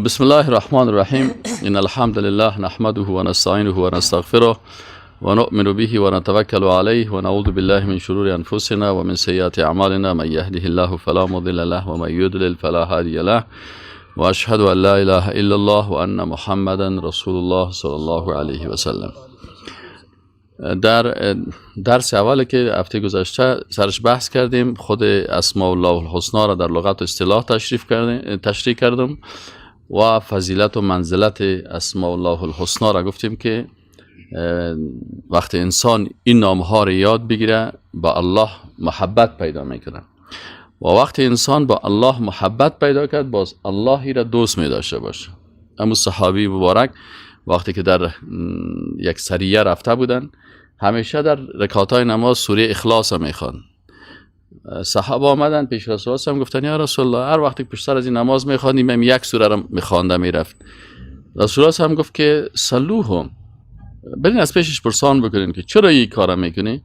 بسم الله الرحمن الرحیم. ان الحمد لله نحمده و نستعینه و نستغفره و نؤمن به و نتوکل علیه و نعوذ بالله من شرور انفسنا و من سیئات اعمالنا. من یهده الله فلا مضل له و من یضلل فلا هادی له و اشهد ان لا اله الا الله و ان محمدا رسول الله صلی الله علیه و سلم. در درس اولی که هفته گذشته سرش بحث کردیم، خود اسماء الله الحسنا را در لغت و اصطلاح تشریح کردم و فضیلت و منزلت اسماء الله الحسنا را گفتیم که وقتی انسان این نامها را یاد بگیره با الله محبت پیدا میکنه و وقتی انسان با الله محبت پیدا کرد باز الله را دوست می داشته باشه. اما صحابی مبارک وقتی که در یک سریه رفته بودن همیشه در رکعت‌های نماز سوره اخلاص میخوان. صحابه آمدن پیش رسول الله گفتن یا رسول الله هر وقتی پشت سر از این نماز میخوانیم هم یک سوره را میخوانده میرفت. رسول الله هم گفت که صلوهم، برین از پیشش پرسان بکنین که چرا این کارا میکنی.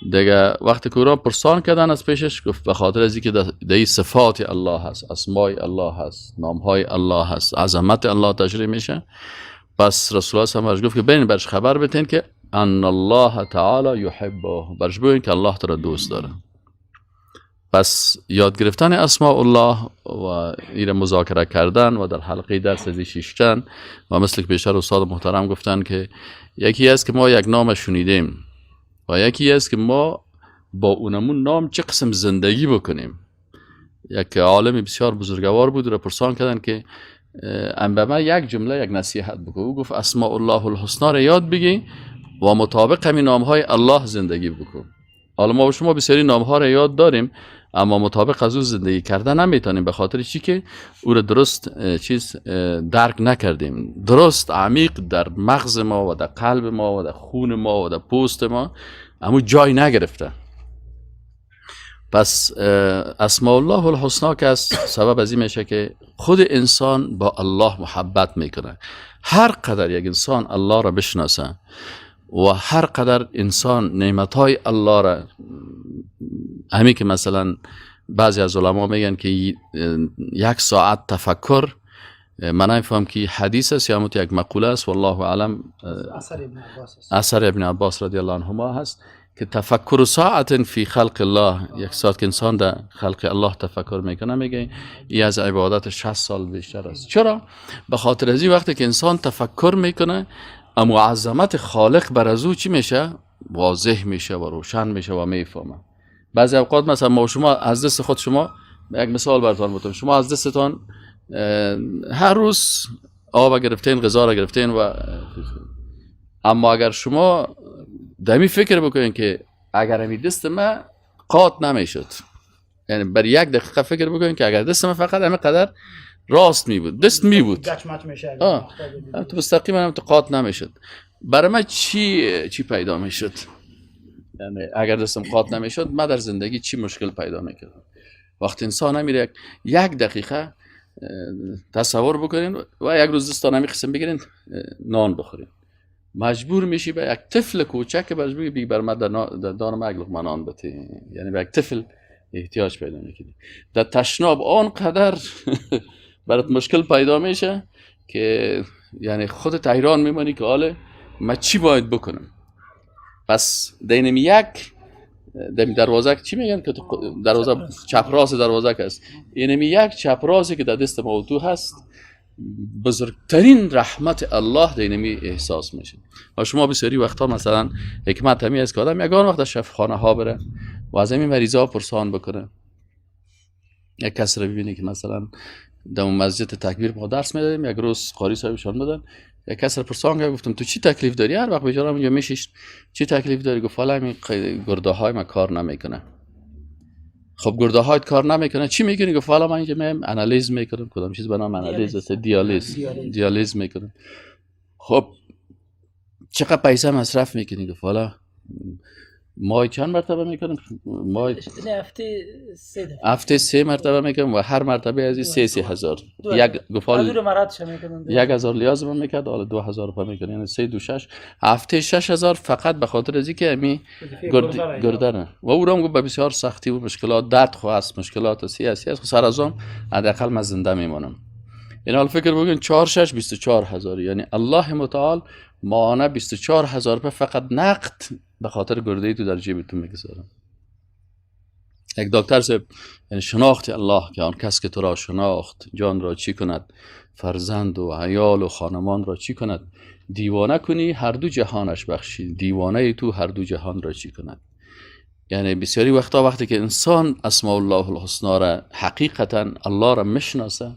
دیگه وقتی که او پرسان کردن از پیشش گفت به خاطر از اینکه در صفات الله هست، اسماء الله هست، نامهای الله هست، عظمت الله تشریح میشه. پس رسول الله هم گفت که برین برش خبر بتین که ان الله تعالی یحبه، برش بگین که الله تعالی دوست داره. پس یاد گرفتن اسماء الله و این مذاکره کردن و در حلقه درس ازی شیشتن و مثل که بیشتر استاد محترم گفتن که یکی است که ما یک نام شنیدیم و یکی است که ما با اونمون نام چه قسم زندگی بکنیم. یک عالم بسیار بزرگوار بود و پرسان کردن که به ما یک جمله یک نصیحت بگو. او گفت اسماء الله الحسنا را یاد بگی و مطابق همین نامهای الله زندگی بکن. حالا ما شما بسیاری نامها را یاد داریم اما مطابق از او زندگی کردن نمیتونیم، به خاطر چی که او را درست درک نکردیم، درست عمیق در مغز ما و در قلب ما و در خون ما و در پوست ما اما جای نگرفته. پس اسماء الله الحسنا که سبب از این میشه که خود انسان با الله محبت میکنه. هر قدر یک انسان الله را بشناسه و هر قدر انسان نعمتهای الله را، همین که مثلا بعضی از علما میگن که یک ساعت تفکر، من نمیفهم که حدیث است یا یک مقوله است، والله اعلم، اثر ابن عباس رضی الله عنهما هست که تفکر ساعت فی خلق الله، یک ساعت که انسان در خلق الله تفکر میکنه، میگه این از عبادت 60 سال بیشتر است. چرا؟ به خاطر از این وقتی که انسان تفکر میکنه اما عظمت خالق بر از او چی میشه؟ واضح میشه و روشن میشه و میفهمه. بعضی اوقات مثلا ما شما از دست خود، شما یک مثال براتون بگم، شما از دستتان هر روز آب گرفتین، غذا را گرفتین و اما اگر شما دمی فکر بکنین که اگر همین دست من قاط نمیشد، یعنی بر یک دقیقه فکر بکنین که اگر دست من فقط همین قدر راست می بود، دست می بود، تو مستقیم هم تو قاط نمیشد، برای من چی پیدا میشد؟ یعنی اگر دستم قاط نمیشد من در زندگی چی مشکل پیدا میکردم؟ وقتی انسان میره یک دقیقه تصور بکنین و یک روز دستان همی قسم بگیرین نان بخورین، مجبور میشی به یک طفل کوچک مجبوری بگی بر من در دانم یک لقمه نان بده. یعنی به یک طفل احتیاج پیدا میکنی. در تشناب آنقدر برات مشکل پیدا میشه که یعنی خودت حیران میمانی که حالا من چی باید بکنم. پس دینمی یک دروازه چی میگن که دروازه چپراس دروازه است، اینمی یک چپراسی که در دست ما تو هست، بزرگترین رحمت الله دینمی احساس میشه. و شما بسیاری وقتا مثلا حکمت همی است که آدم یگان وقت شفاخانه ها بره و از این مریضا پرسان بکنه. یک کس رو ببینی که مثلا در مسجد تکبیر ما درس میدادیم، یک روز قاری صاحبشان بدن، یک کس رو پرسان کردم، گفتم تو چی تکلیف داری؟ هر وقت بیچاره میگه میشیش چی تکلیف داری؟ گفت حالا همین گرده های ما کار نمیکنه. خب گرده هایت کار نمیکنه چی میکنی؟ گفت حالا من اینجا میام آنالیز میکنم، کدام چیز به نام آنالیز است، دیالیز میکنم. خب چقدر پیسه مصرف میکنی؟ گفت حالا ماهی چند مرتبه میکنم؟ ماهی هفته 3 مرتبه میکنم و هر مرتبه از این 3,000 یک گفال 1,000 لازم میکرد، حالا 2,000 روپیه میکنه، یعنی 3 2 6 هفته 6,000 فقط به خاطر از اینکه امی گردنه. و او رو گفت بسیار سختی و مشکلات، درد خو است، مشکلات سیاسی است، سر ازم حداقل من زنده میمونم. این حال فکر بگین 4 6 24,000، یعنی الله متعال ماهانه 24,000 روپیه فقط نقد به خاطر گرده ای تو در جیبتون میگذارم. یک دکتر صاحب، یعنی شناخت الله که آن کس که تو را شناخت جان را چی کند، فرزند و عیال و خانمان را چی کند، دیوانه کنی هر دو جهانش بخشی، دیوانه تو هر دو جهان را چی کند. یعنی بسیاری وقتا وقتی که انسان اسماء الله الحسنا را حقیقتا الله را میشناسه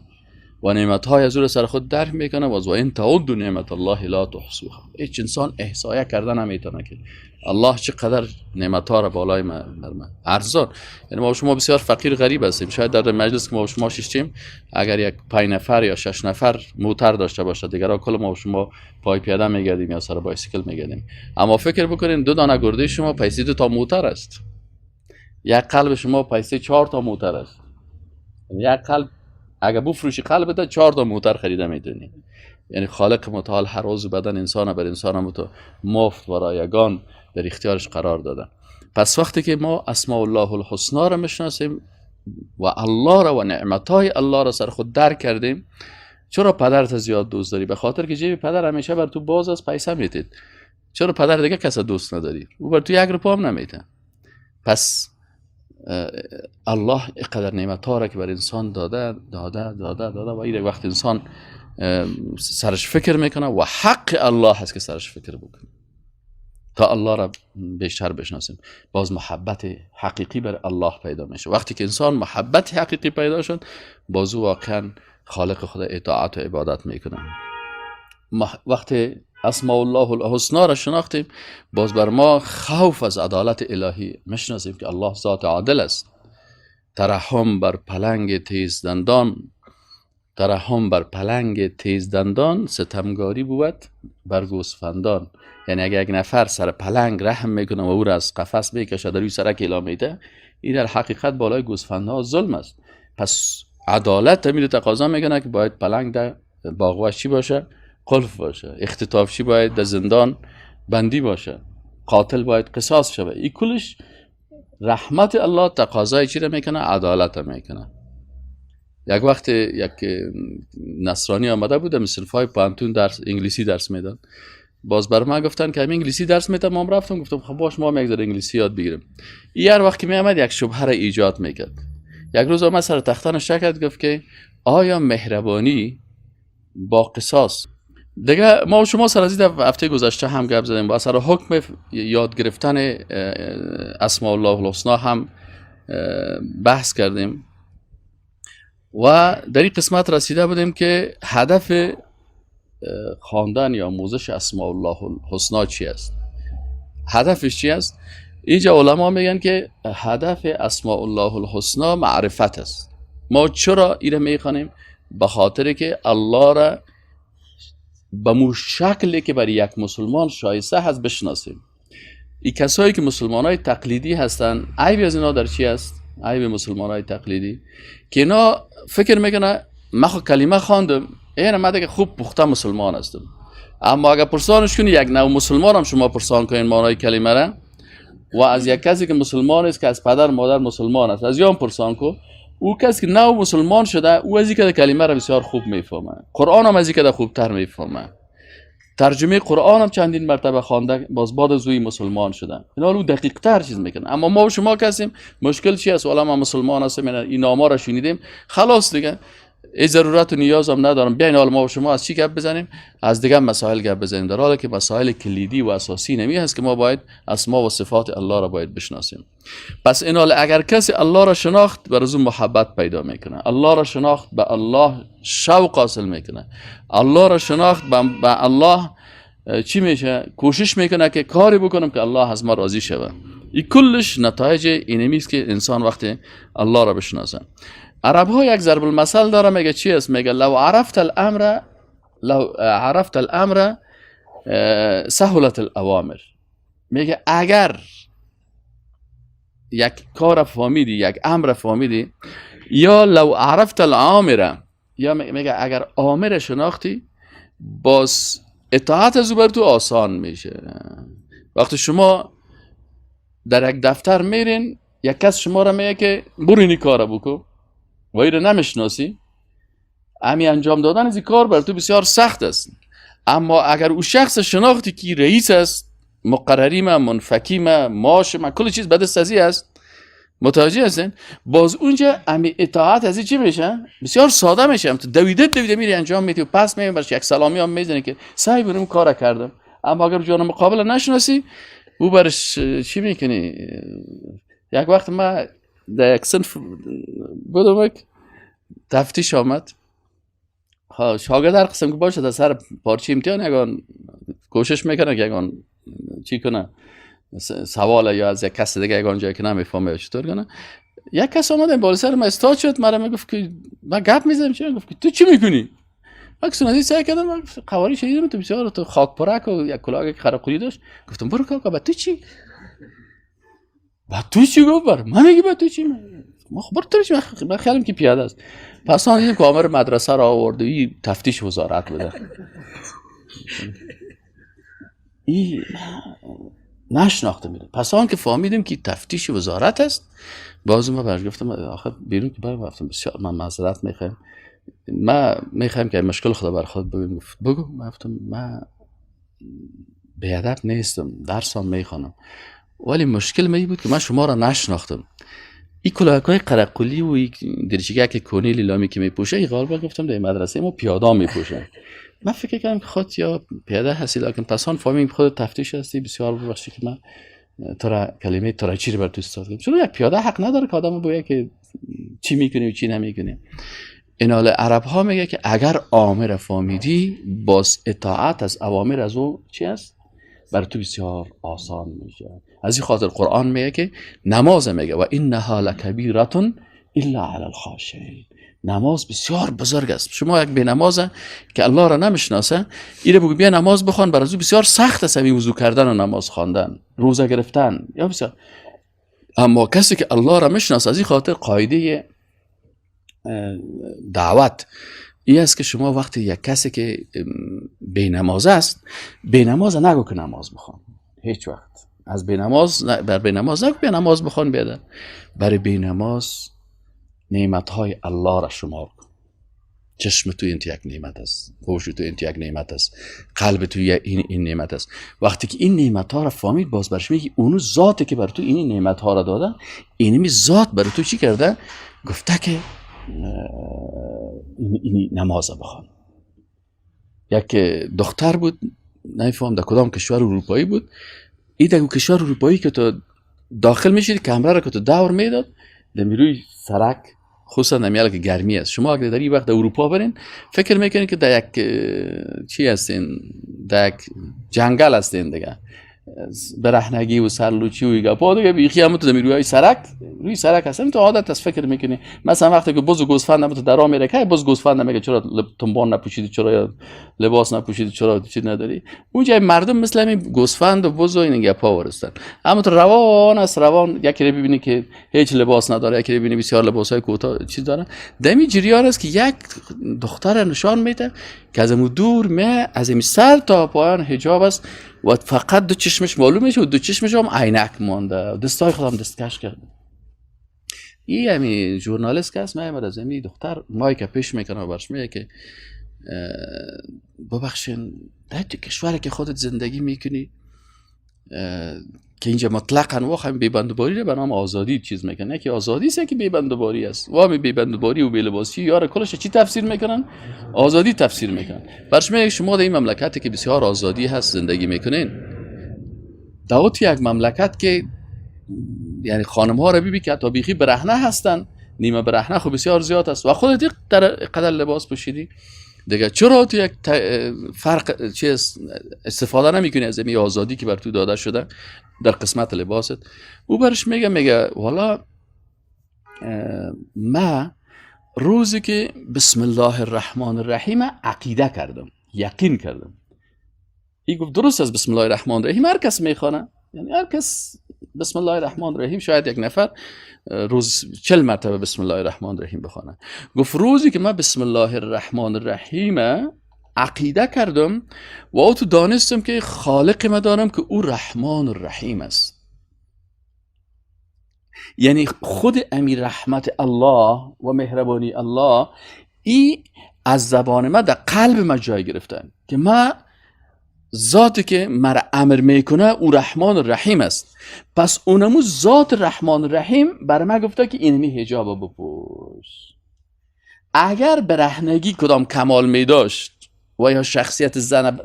و نعمتهای از او را سر خود درک میکنه، و این تعد نعمت الله لا تحصوها، هیچ انسان احصایه کردن نمیتونه که الله چقدر نعمتها را بالای ما ارزان. یعنی ما و شما بسیار فقیر غریب هستیم. شاید در مجلس که ما و شما ششتیم، اگر یک 5 نفر یا 6 نفر موتر داشته باشه، دیگرها کل ما و شما پای پیاده میگردیم یا سر بایسیکل میگردیم. اما فکر بکنین 2 دانه گرده شما پیسه 2 تا موتر است، یک قلب شما پیسه 4 تا موتر است. یک قلب اگر بفروشی قلبت 4 تا موتر خریده میتونی. یعنی خالق متعال هر عضو بدن انسان بر انسان مفت و رایگان در اختیارش قرار داده. پس وقتی که ما اسماء الله الحسنا را میشناسیم و الله را و نعمتهای الله را سر خود درک کردیم، چرا پدرت زیاد دوست داری؟ به خاطر که جیب پدر همیشه بر تو باز از پیسه میتید. چرا پدر دیگه کس دوست نداری؟ او بر تو 1 روپیه هم نمیده. پس الله اینقدر نعمت‌ها را که بر انسان داده و این وقت انسان سرش فکر میکنه و حق الله هست که سرش فکر بکنه تا الله را بیشتر بشناسیم، باز محبت حقیقی بر الله پیدا میشه. وقتی که انسان محبت حقیقی پیدا شد، باز واقعا خالق خدا اطاعت و عبادت میکنه. وقتی اسماء الله الحسنا را شناختیم، باز بر ما خوف از عدالت الهی میشناسیم که الله ذات عادل است. ترحم بر پلنگ تیز دندان ستمگاری بود بر گوسفندان. یعنی اگر یک نفر سر پلنگ رحم میکنه و او را از قفس میکشه در روی سرک اعلام میده، این در حقیقت بالای گوسفندها ظلم است. پس عدالت همین تقاضا میکنه که باید پلنگ در باغوش چی باشه؟ قلف باشه. اختطافچی باید در زندان بندی باشه. قاتل باید قصاص شوه. این کلش رحمت الله تقاضای چی را میکنه؟ عدالت را میکنه. یک وقت یک نصرانی آمده بود، مثل فای پانتون درس انگلیسی درس میداد. باز بر ما گفتن که همین انگلیسی درس میدم. ما رفتم گفتم خب باش، ما میگذار انگلیسی یاد بگیریم. این هر وقت که میامد یک شبهه را ایجاد میکرد. یک روز ما سر تختان شکست گفت که آیا مهربانی با قصاص؟ دیگه ما و شما سر از هفته گذشته هم گپ زدیم، با سر حکم یاد گرفتن اسماء الله الحسنا هم بحث کردیم و در این قسمت رسیده بودیم که هدف خواندن یا آموزش اسماء الله الحسنا چی است؟ هدفش چی است؟ اینجا علما میگن که هدف اسماء الله الحسنا معرفت است. ما چرا اینو میخوانیم؟ به خاطر که الله را به مو شکلی که برای یک مسلمان شایسته هست بشناسیم. این کسایی که مسلمانای تقلیدی هستن، عیب از اینا در چی است؟ عیب مسلمانای تقلیدی که اینا فکر میکنه من خود کلمه خواندم، این من دیگه خوب پخته مسلمان هستم. اما اگر پرسانش کنی، یک نوع مسلمان هم شما پرسان کنین معنای کلمه را، و از یک کسی که مسلمان است که از پدر مادر مسلمان است از یام پرسان کو، او کسی که نو مسلمان شده، او از اینکه کلمه را بسیار خوب میفهمه، قرآن هم از اینکه خوبتر میفهمه، ترجمه قرآن هم چندین مرتبه خوانده، باز بعد از اوی مسلمان شده، اینا او دقیق تر چیز میکنه. اما ما و شما کسیم مشکل چی است؟ والا ما مسلمان هستیم، این نامه را شنیدیم خلاص دیگه ای ضرورت و نیاز هم ندارم بیاین حال ما و شما از چی گپ بزنیم؟ از دیگه مسائل گپ بزنیم، در حالی که مسائل کلیدی و اساسی نمی هست که ما باید اسما و صفات الله را باید بشناسیم. پس این حال اگر کسی الله را شناخت، بر از اون محبت پیدا میکنه. الله را شناخت، به الله شوق حاصل میکنه. الله را شناخت، به الله چی میشه؟ کوشش میکنه که کاری بکنم که الله از ما راضی شود. این کلش نتایج اینمی است که انسان وقتی الله را بشناسه. عرب ها یک ضرب المثل داره، میگه چی است؟ میگه لو عرفت الامر سهلت الاوامر. میگه اگر یک کار فهمیدی، یک امر فهمیدی، یا لو عرفت الامر، یا میگه اگر امر شناختی، باز اطاعت از بر تو آسان میشه. وقتی شما در یک دفتر میرین، یک کس شما را میگه که برو این کارو بکن و این رو نمیشناسی، امی انجام دادن از این کار بر تو بسیار سخت است. اما اگر او شخص شناختی که رئیس است، مقرری ما، منفکی ما، ماش ما، کل چیز به دست ازی است، متوجه هستین؟ باز اونجا امی اطاعت از این چی میشه؟ بسیار ساده میشه. تو دویده میری انجام میدی و پس میبینی برش یک سلامی هم میزنی که سعی بریم کار کردم. اما اگر جان مقابل نشناسی او برش چی میکنی؟ یک وقت ما در یک صنف بودم، تفتیش آمد، شاگرد هر قسم که باشه در سر پارچه امتحان یکان کوشش میکنه که یکان چی کنه، سوال یا از یک کس دیگه یکان جایی که نمیفهمه چطور کنه. یک کس آمد این بالا سر ما استاد شد، مرا میگفت که من گپ میزنم، چی گفت که تو چی میکنی؟ اکسون ازی سعی کردم، من قواری شدیدم تو بسیار تو خاک پرک و یک کلاه خرقولی داشت. گفتم برو کاکا، با تو چی؟ با تو چی گفت؟ بر من میگی با تو چی؟ ما خبر ترش من خیالم که پیاده است. پس آن دیدم که آمر مدرسه را آورد و این تفتیش وزارت بوده. این نشناخته میره. پس آن که فهمیدم که تفتیش وزارت است، باز ما برش گفتم آخه بیرون که برم گفتم بسیار من معذرت میخوام، ما میخوام که مشکل خدا بر خود بگم. بگو. من گفتم من بیادب نیستم، درسام میخوانم، ولی مشکل می بود که من شما را نشناختم. این کلاهکای قرقلی و این درجگه که کونی لیلامی که میپوشه، این غالبا گفتم در مدرسه ما پیاده میپوشن. من فکر کردم که خود یا پیاده هستی، لیکن پس آن فهمیدم خود تفتیش هستی. بسیار ببخشید که من کلمه ترچی رو بر تو استفاده کردم، چون یک پیاده حق نداره که آدمو بگه که چی میکنی و چی نمیکنی. این حال عرب ها میگه که اگر آمر فهمیدی، باز اطاعت از اوامر از او چی است؟ بر تو بسیار آسان میشه. از این خاطر قرآن میگه که نماز میگه و انها لکبیرة الا علی الخاشعین. نماز بسیار بزرگ است. شما یک بی نمازه که الله را نمیشناسه، اینو بگو بیا نماز بخوان، برای او بسیار سخت است همین وضو کردن و نماز خواندن، روزه گرفتن یا بسیار. اما کسی که الله را میشناسه، از این خاطر قاعده دعوت این است که شما وقتی یک کسی که بی نماز است، بی نماز نگو که نماز بخوان. هیچ وقت از بی نماز بر بی نماز نگو بی نماز بخوان. بیاده برای بی نماز نعمتهای الله را شمار کن. چشم تو انت یک نعمت است، گوش تو انت یک نعمت است، قلب تو این نعمت است. وقتی که این نعمت ها را فهمید، باز برش میگی اونو ذاتی که بر تو این نعمت ها را داده، اینمی ذات بر تو چی کرده؟ گفته که این نماز بخوان. یک دختر بود، نمیفهم در کدام کشور اروپایی بود، این در کشور اروپایی که تو داخل میشید کمره را که تو دور میداد در روی سرک، خصوصا نمیاله که گرمی است. شما اگر در این وقت در اروپا برین فکر میکنین که در یک چی هستین، در یک جنگل هستین دیگه، برهنگی و سرلوچی و گپا دیگه بیخی هم تو روی سرک هستن. تو عادت از فکر میکنی مثلا وقتی که بز و گوسفند هم تو درا میره که بز گوسفند میگه چرا تنبان نپوشیدی، چرا لباس نپوشیدی، چرا چیز نداری. اونجا مردم مثل همین گوسفند و بز و این گپا ورستن. اما تو روان یکی رو ببینی که هیچ لباس نداره، یکی رو ببینی بسیار لباسای کوتاه چیز داره. دمی جریان است که یک دختر نشان میده که از دور از این سر تا پایان حجاب است و فقط دو چشمش معلوم میشه و دو چشمش هم عینک مانده، دستای خودم دستکش کرده. این همین ژورنالیست که هست میامد از این دختر مایک پیش میکنه و برش میگه که ببخشین در کشوری که خودت زندگی میکنی که اینجا مطلقاً واقعا بی‌بندوباری رو به نام آزادی چیز میکنه، که آزادی است که بی‌بندوباری است. وامی بی‌بندوباری و بی‌لباسی یار کلش چی تفسیر میکنن؟ آزادی تفسیر میکنن. برش میگه شما در این مملکتی که بسیار آزادی هست زندگی میکنین، دعوت یک مملکت که یعنی خانم ها رو ببین که حتی بیخی برهنه هستن، نیمه برهنه خب بسیار زیاد است و خودت قدر لباس پوشیدی دیگه، چرا تو یک فرق چیز استفاده نمیکنی از این آزادی که بر تو داده شده در قسمت لباست؟ او برش میگه والا ما روزی که بسم الله الرحمن الرحیم عقیده کردم، یقین کردم. این گفت درست از بسم الله الرحمن الرحیم هر کس میخونه، یعنی هر کس بسم الله الرحمن الرحیم، شاید یک نفر روز 40 مرتبه بسم الله الرحمن الرحیم بخونه. گفت روزی که من بسم الله الرحمن الرحیم عقیده کردم و او تو دانستم که خالق ما دارم که او رحمان الرحیم است، یعنی خود امیر رحمت الله و مهربانی الله، این از زبان ما در قلب ما جای گرفتن که ما ذاتی که مرا امر میکنه او رحمان و رحیم است. پس اونمو ذات رحمان و رحیم بر ما گفته که اینمی حجاب بپوش. اگر برهنگی کدام کمال میداشت و یا شخصیت زن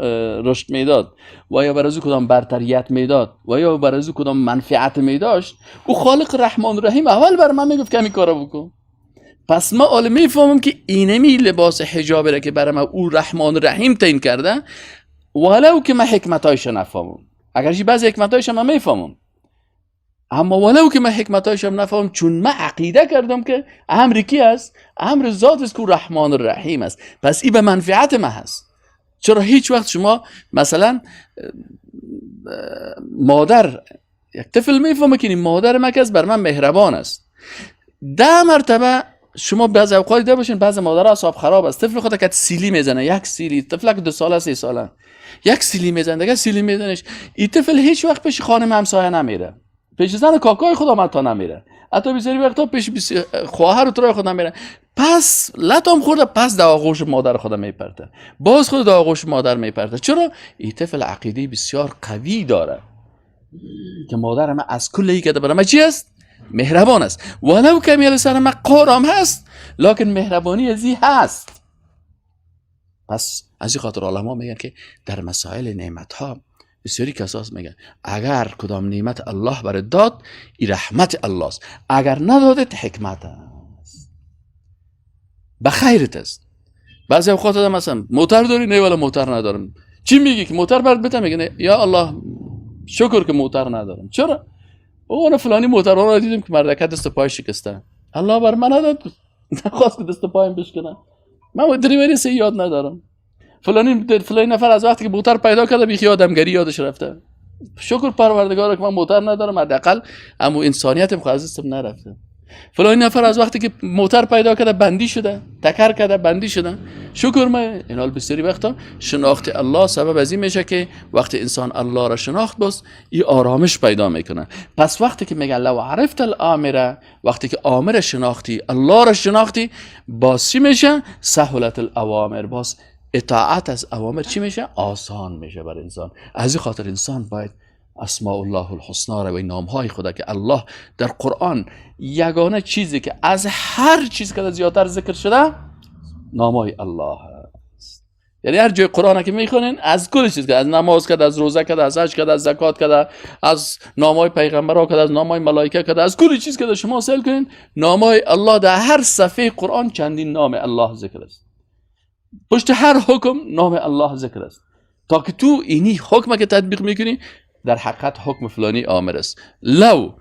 رشد میداد و یا برازو کدام برتریت میداد و یا برازو کدام منفعت میداشت، او خالق رحمان و رحیم اول بر من میگفت که همین کارو بکن. پس ما حالا میفهمم که اینمی لباس حجابی را که برای ما او رحمان و رحیم تعیین کرده، ولو که من حکمتایش نفهمم. اگرچه بعضی حکمتایش من میفهمم، اما ولو که من حکمتایش نفهمم، چون من عقیده کردم که امر کی است؟ امر ذات است که رحمان الرحیم است. پس این به منفعت من هست. چرا هیچ وقت شما مثلا مادر یک طفل میفهمه که این مادر من که بر من مهربان است، 10 مرتبه شما بعض اوقات دیده باشین بعض مادرها اعصاب خراب است، طفل خودت که سیلی میزنه، یک سیلی، طفل که 2 ساله 3 ساله یک سیلی میزنه، دیگه سیلی میزنش، این طفل هیچ وقت پیش خانم همسایه نمیره، پیش زن کاکای خودم حتی نمیره، حتی بسیاری وقتا پیش خواهر و ترای خود نمیره. پس لطام خورده، پس در آغوش مادر خودم میپرته، باز خود در آغوش مادر میپرته. چرا؟ این طفل عقیده بسیار قوی داره که مادر من از کل ای که برای من چی است؟ مهربان است. ولو کمی سر من قارام هست، لکن مهربانی ازی هست. پس از این خاطر علما میگن که در مسائل نعمت ها بسیاری کساس میگن اگر کدام نعمت الله برات داد، این رحمت الله است، اگر نداده حکمت است، به خیرت است. بعضی اوقات مثلا موتر داری، نه ولی موتر ندارم، چی میگی که موتر برات بدم؟ میگه یا الله شکر که موتر ندارم. چرا؟ اون فلانی موتر رو دیدم که مردکه دست پای شکسته، الله بر من نداد، نخواست که دست پایم بشکنه، من دریوری سی یاد ندارم. فلانی نفر از وقتی که موتر پیدا کرده بیخی آدمگری یادش رفته. شکر پروردگار که من موتر ندارم، حداقل اما انسانیتم خازستم نرفته. فلانی نفر از وقتی که موتر پیدا کرده بندی شده، تکر کرده بندی شده، شکر. من اینال بسیاری وقتا شناخت الله سبب از این میشه که وقتی انسان الله را شناخت باز این آرامش پیدا میکنه. پس وقتی که میگه لو عرفت الامره، وقتی که آمر شناختی، الله را شناختی، باز چی میشه؟ سهولت الاوامر، باز اطاعت از اوامر چی میشه؟ آسان میشه بر انسان. از این خاطر انسان باید اسماء الله الحسنا را و نامهای خدا که الله در قرآن یگانه چیزی که از هر چیز که زیادتر ذکر شده نامهای الله است. یعنی هر جای قرآن که میخونین از کل چیز که از نماز کرده، از روزه کرده، از حج کرده، از زکات کرده، از نامهای پیغمبرها کرده، از نامهای ملائکه کرده، از کل چیز که شما سل کنین نامهای الله در هر صفحه قرآن چندین نام الله ذکر است. پشت هر حکم نام الله ذکر است تا که تو اینی حکم که تطبیق میکنی در حقیقت حکم فلانی آمر است. لو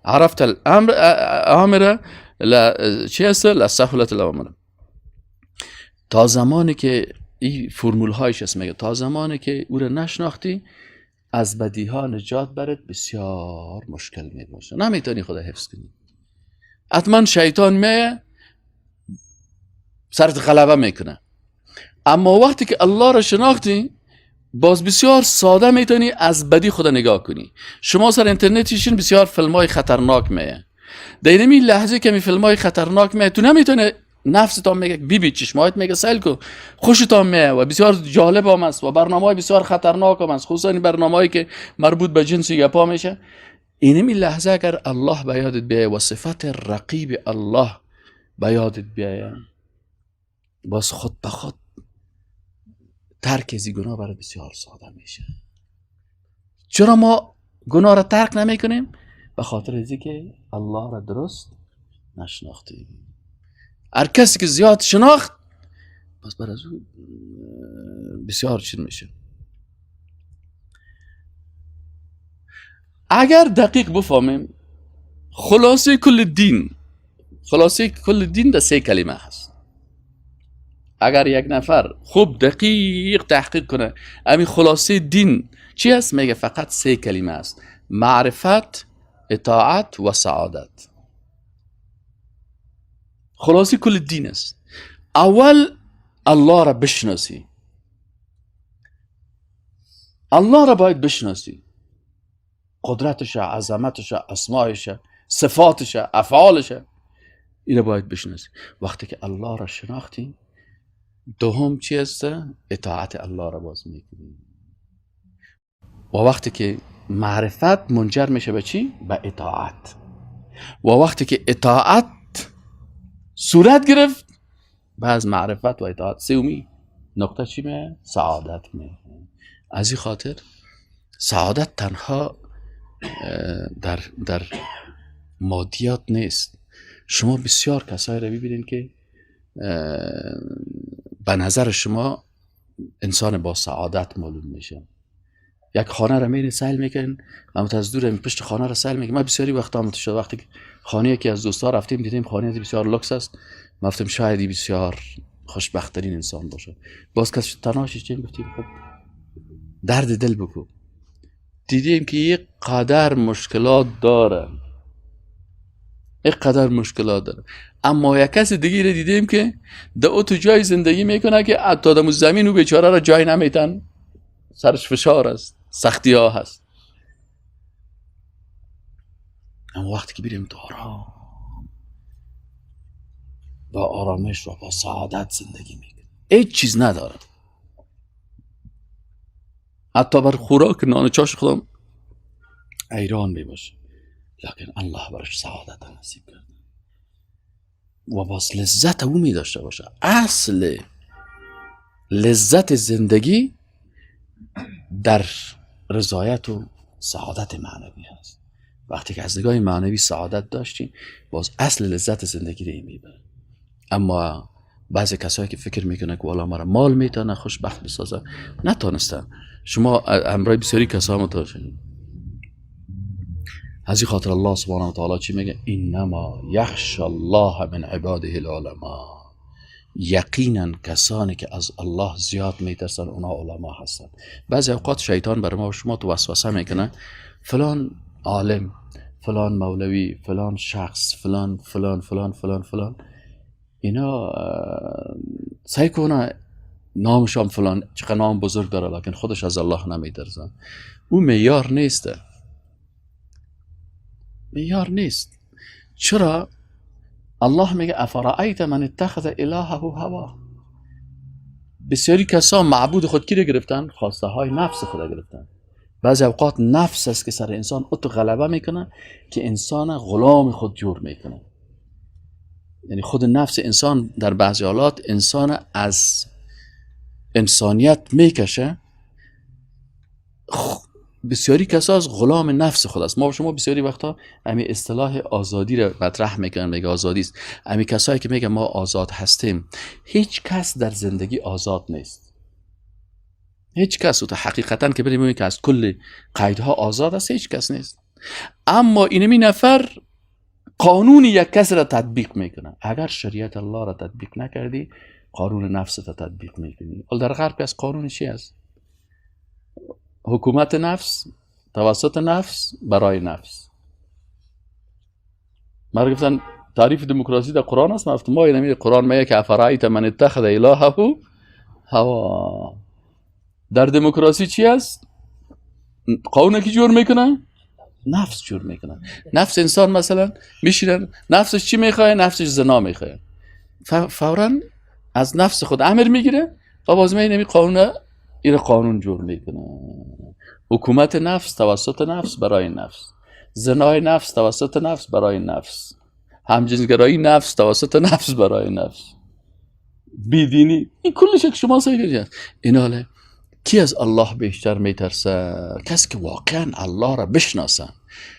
عرفت الامر آمره چی است؟ لسهولت الامر. تا زمانی که این فرمول هایش است، میگه تا زمانی که او را نشناختی از بدی ها نجات برات بسیار مشکل می باشه، نمیتونی خدا حفظ کنی. حتما شیطان میه سرت غلبه میکنه، اما وقتی که الله را شناختی باز بسیار ساده میتونی از بدی خدا نگاه کنی. شما سر اینترنتیشین بسیار فیلمای خطرناک میه، در این لحظه که می فیلمای خطرناک میه تو نمیتونه نفستان میگه بی چشمایت میگه سیل کو، خوشتان میه و بسیار جالب هم است و برنامه‌های بسیار خطرناک هم است، خصوصا این برنامه‌ای که مربوط به جنس گپا میشه. این لحظه اگر الله به یادت بیایه و صفت رقیب الله به یادت بیایه، باز خود به خود ترک از گناه برای بسیار ساده میشه. چرا ما گناه را ترک نمی کنیم؟ به خاطر ازی که الله را درست نشناختیم. هر کسی که زیاد شناخت بس بر از او بسیار چیز میشه. اگر دقیق بفهمیم خلاصه کل دین در 3 کلمه هست. اگر یک نفر خوب دقیق تحقیق کنه همین خلاصه دین چی است، میگه فقط 3 کلمه است: معرفت، اطاعت و سعادت. خلاصه کل دین است. اول الله را بشناسی، الله را باید بشناسی، قدرتش، عظمتش، اسمایش، صفاتش، افعالش، این را باید بشناسی. وقتی که الله را شناختی دوم چی است؟ اطاعت الله را باز میکنی. و وقتی که معرفت منجر میشه به چی؟ به اطاعت. و وقتی که اطاعت صورت گرفت بعد معرفت و اطاعت سومی نقطه چی میه؟ سعادت میه. از این خاطر سعادت تنها در مادیات نیست. شما بسیار کسایی رو ببینید که به نظر شما انسان با سعادت معلوم میشه. یک خانه رو میرین سیل میکنین، اما از دور پشت خانه رو سیل میکنین. من بسیاری وقتا متوجه وقتی که خانه یکی از دوستا رفتیم دیدیم خانه بسیار لوکس است، ما گفتیم شاید بسیار خوشبخت ترین انسان باشه. باز کسی تنهاش چیم گفتیم خب درد دل بکو. دیدیم که یک قدر مشکلات داره، یک قدر مشکلات داره، اما یک کس دیگه رو دیدیم که در تو جای زندگی میکنه که حتی در زمین و بیچاره را جای نمیتن، سرش فشار است، سختی ها هست، اما وقتی که بریم تو آرام با آرامش و با سعادت زندگی میکنه، هیچ چیز نداره. حتی بر خوراک نان چاش خودم ایران میباشه، لکن الله برش سعادت نصیب کرده و باز لذت او میداشته باشه. اصل لذت زندگی در رضایت و سعادت معنوی هست. وقتی که از نگاه معنوی سعادت داشتیم باز اصل لذت زندگی رو میبره. اما بعضی کسایی که فکر میکنه که والا مرا مال میتونه خوشبخت بسازه، نتونستن. شما امرای بسیاری کسا متوجه از این خاطر الله سبحانه و تعالی چی میگه؟ انما یخشى الله من عباده العلماء. یقینا کسانی که از الله زیاد میترسن اونا علما هستن. بعضی اوقات شیطان بر ما و شما تو وسوسه میکنه فلان عالم، فلان مولوی، فلان شخص، فلان فلان فلان فلان فلان، اینا سعی کنه نامشان فلان چقدر نام بزرگ داره لکن خودش از الله نمیترسن. او معیار نیسته، معیار نیست. چرا؟ الله میگه افرأیت من اتخذ الهه هوا. بسیاری کسا معبود خود کی رو گرفتن؟ خواسته های نفس خود گرفتن. بعضی اوقات نفس است که سر انسان اتو غلبه میکنه که انسان غلام خود جور میکنه. یعنی خود نفس انسان در بعضی حالات انسان از انسانیت میکشه. بسیاری کسا از غلام نفس خود است. ما شما بسیاری وقتا همین اصطلاح آزادی رو مطرح میکنن، میگه آزادی است. همین کسایی که میگه ما آزاد هستیم، هیچ کس در زندگی آزاد نیست. هیچ کس تو حقیقتا که بریم که از کل قیدها آزاد است، هیچ کس نیست. اما اینمی نفر قانون یک کس را تطبیق میکنه. اگر شریعت الله را تطبیق نکردی قانون نفس را تطبیق میکنی. در غرب از قانون چی است؟ حکومت نفس توسط نفس برای نفس. ما گفتن تعریف دموکراسی در قرآن است. ما اینمی قرآن میگه که افرأیت من اتخذ الهه هوا. در دموکراسی چی است؟ قانون کی جور میکنه؟ نفس جور میکنه. نفس انسان مثلا میشینن نفسش چی میخواه؟ نفسش زنا میخواه، فوراً از نفس خود امر میگیره و باز اینمی قانون جور میکنه. حکومت نفس توسط نفس برای نفس، زنای نفس توسط نفس برای نفس، همجنسگرایی نفس توسط نفس برای نفس، بیدینی، این کلش یک شما سایگری. این حاله کی از الله بیشتر میترسه؟ کسی که واقعا الله را بشناسه.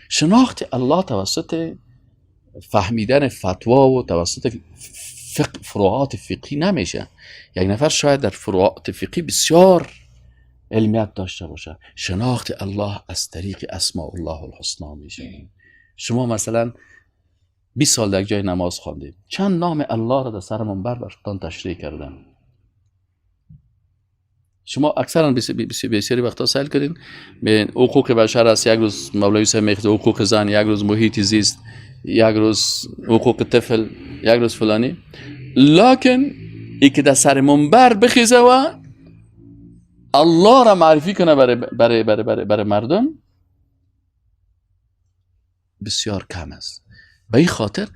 شناخت الله توسط فهمیدن فتوا و توسط فروعات فقهی نمیشه. یک نفر شاید در فروعات فقهی بسیار علمیت داشته باشه، شناخت الله از طریق اسماء الله الحسنا میشه. شما مثلا 20 سال در جای نماز خواندید، چند نام الله را در سر منبر براتون تشریح کردن. شما اکثرا بسیاری وقتا سوال کردین به حقوق بشر است، یک روز مولوی صاحب میگه حقوق زن، یک روز محیط زیست، یک روز حقوق طفل، یک روز فلانی. لکن ای که در سر منبر بخیزه و الله را معرفی کنه برای مردم بسیار کم است. به این خاطر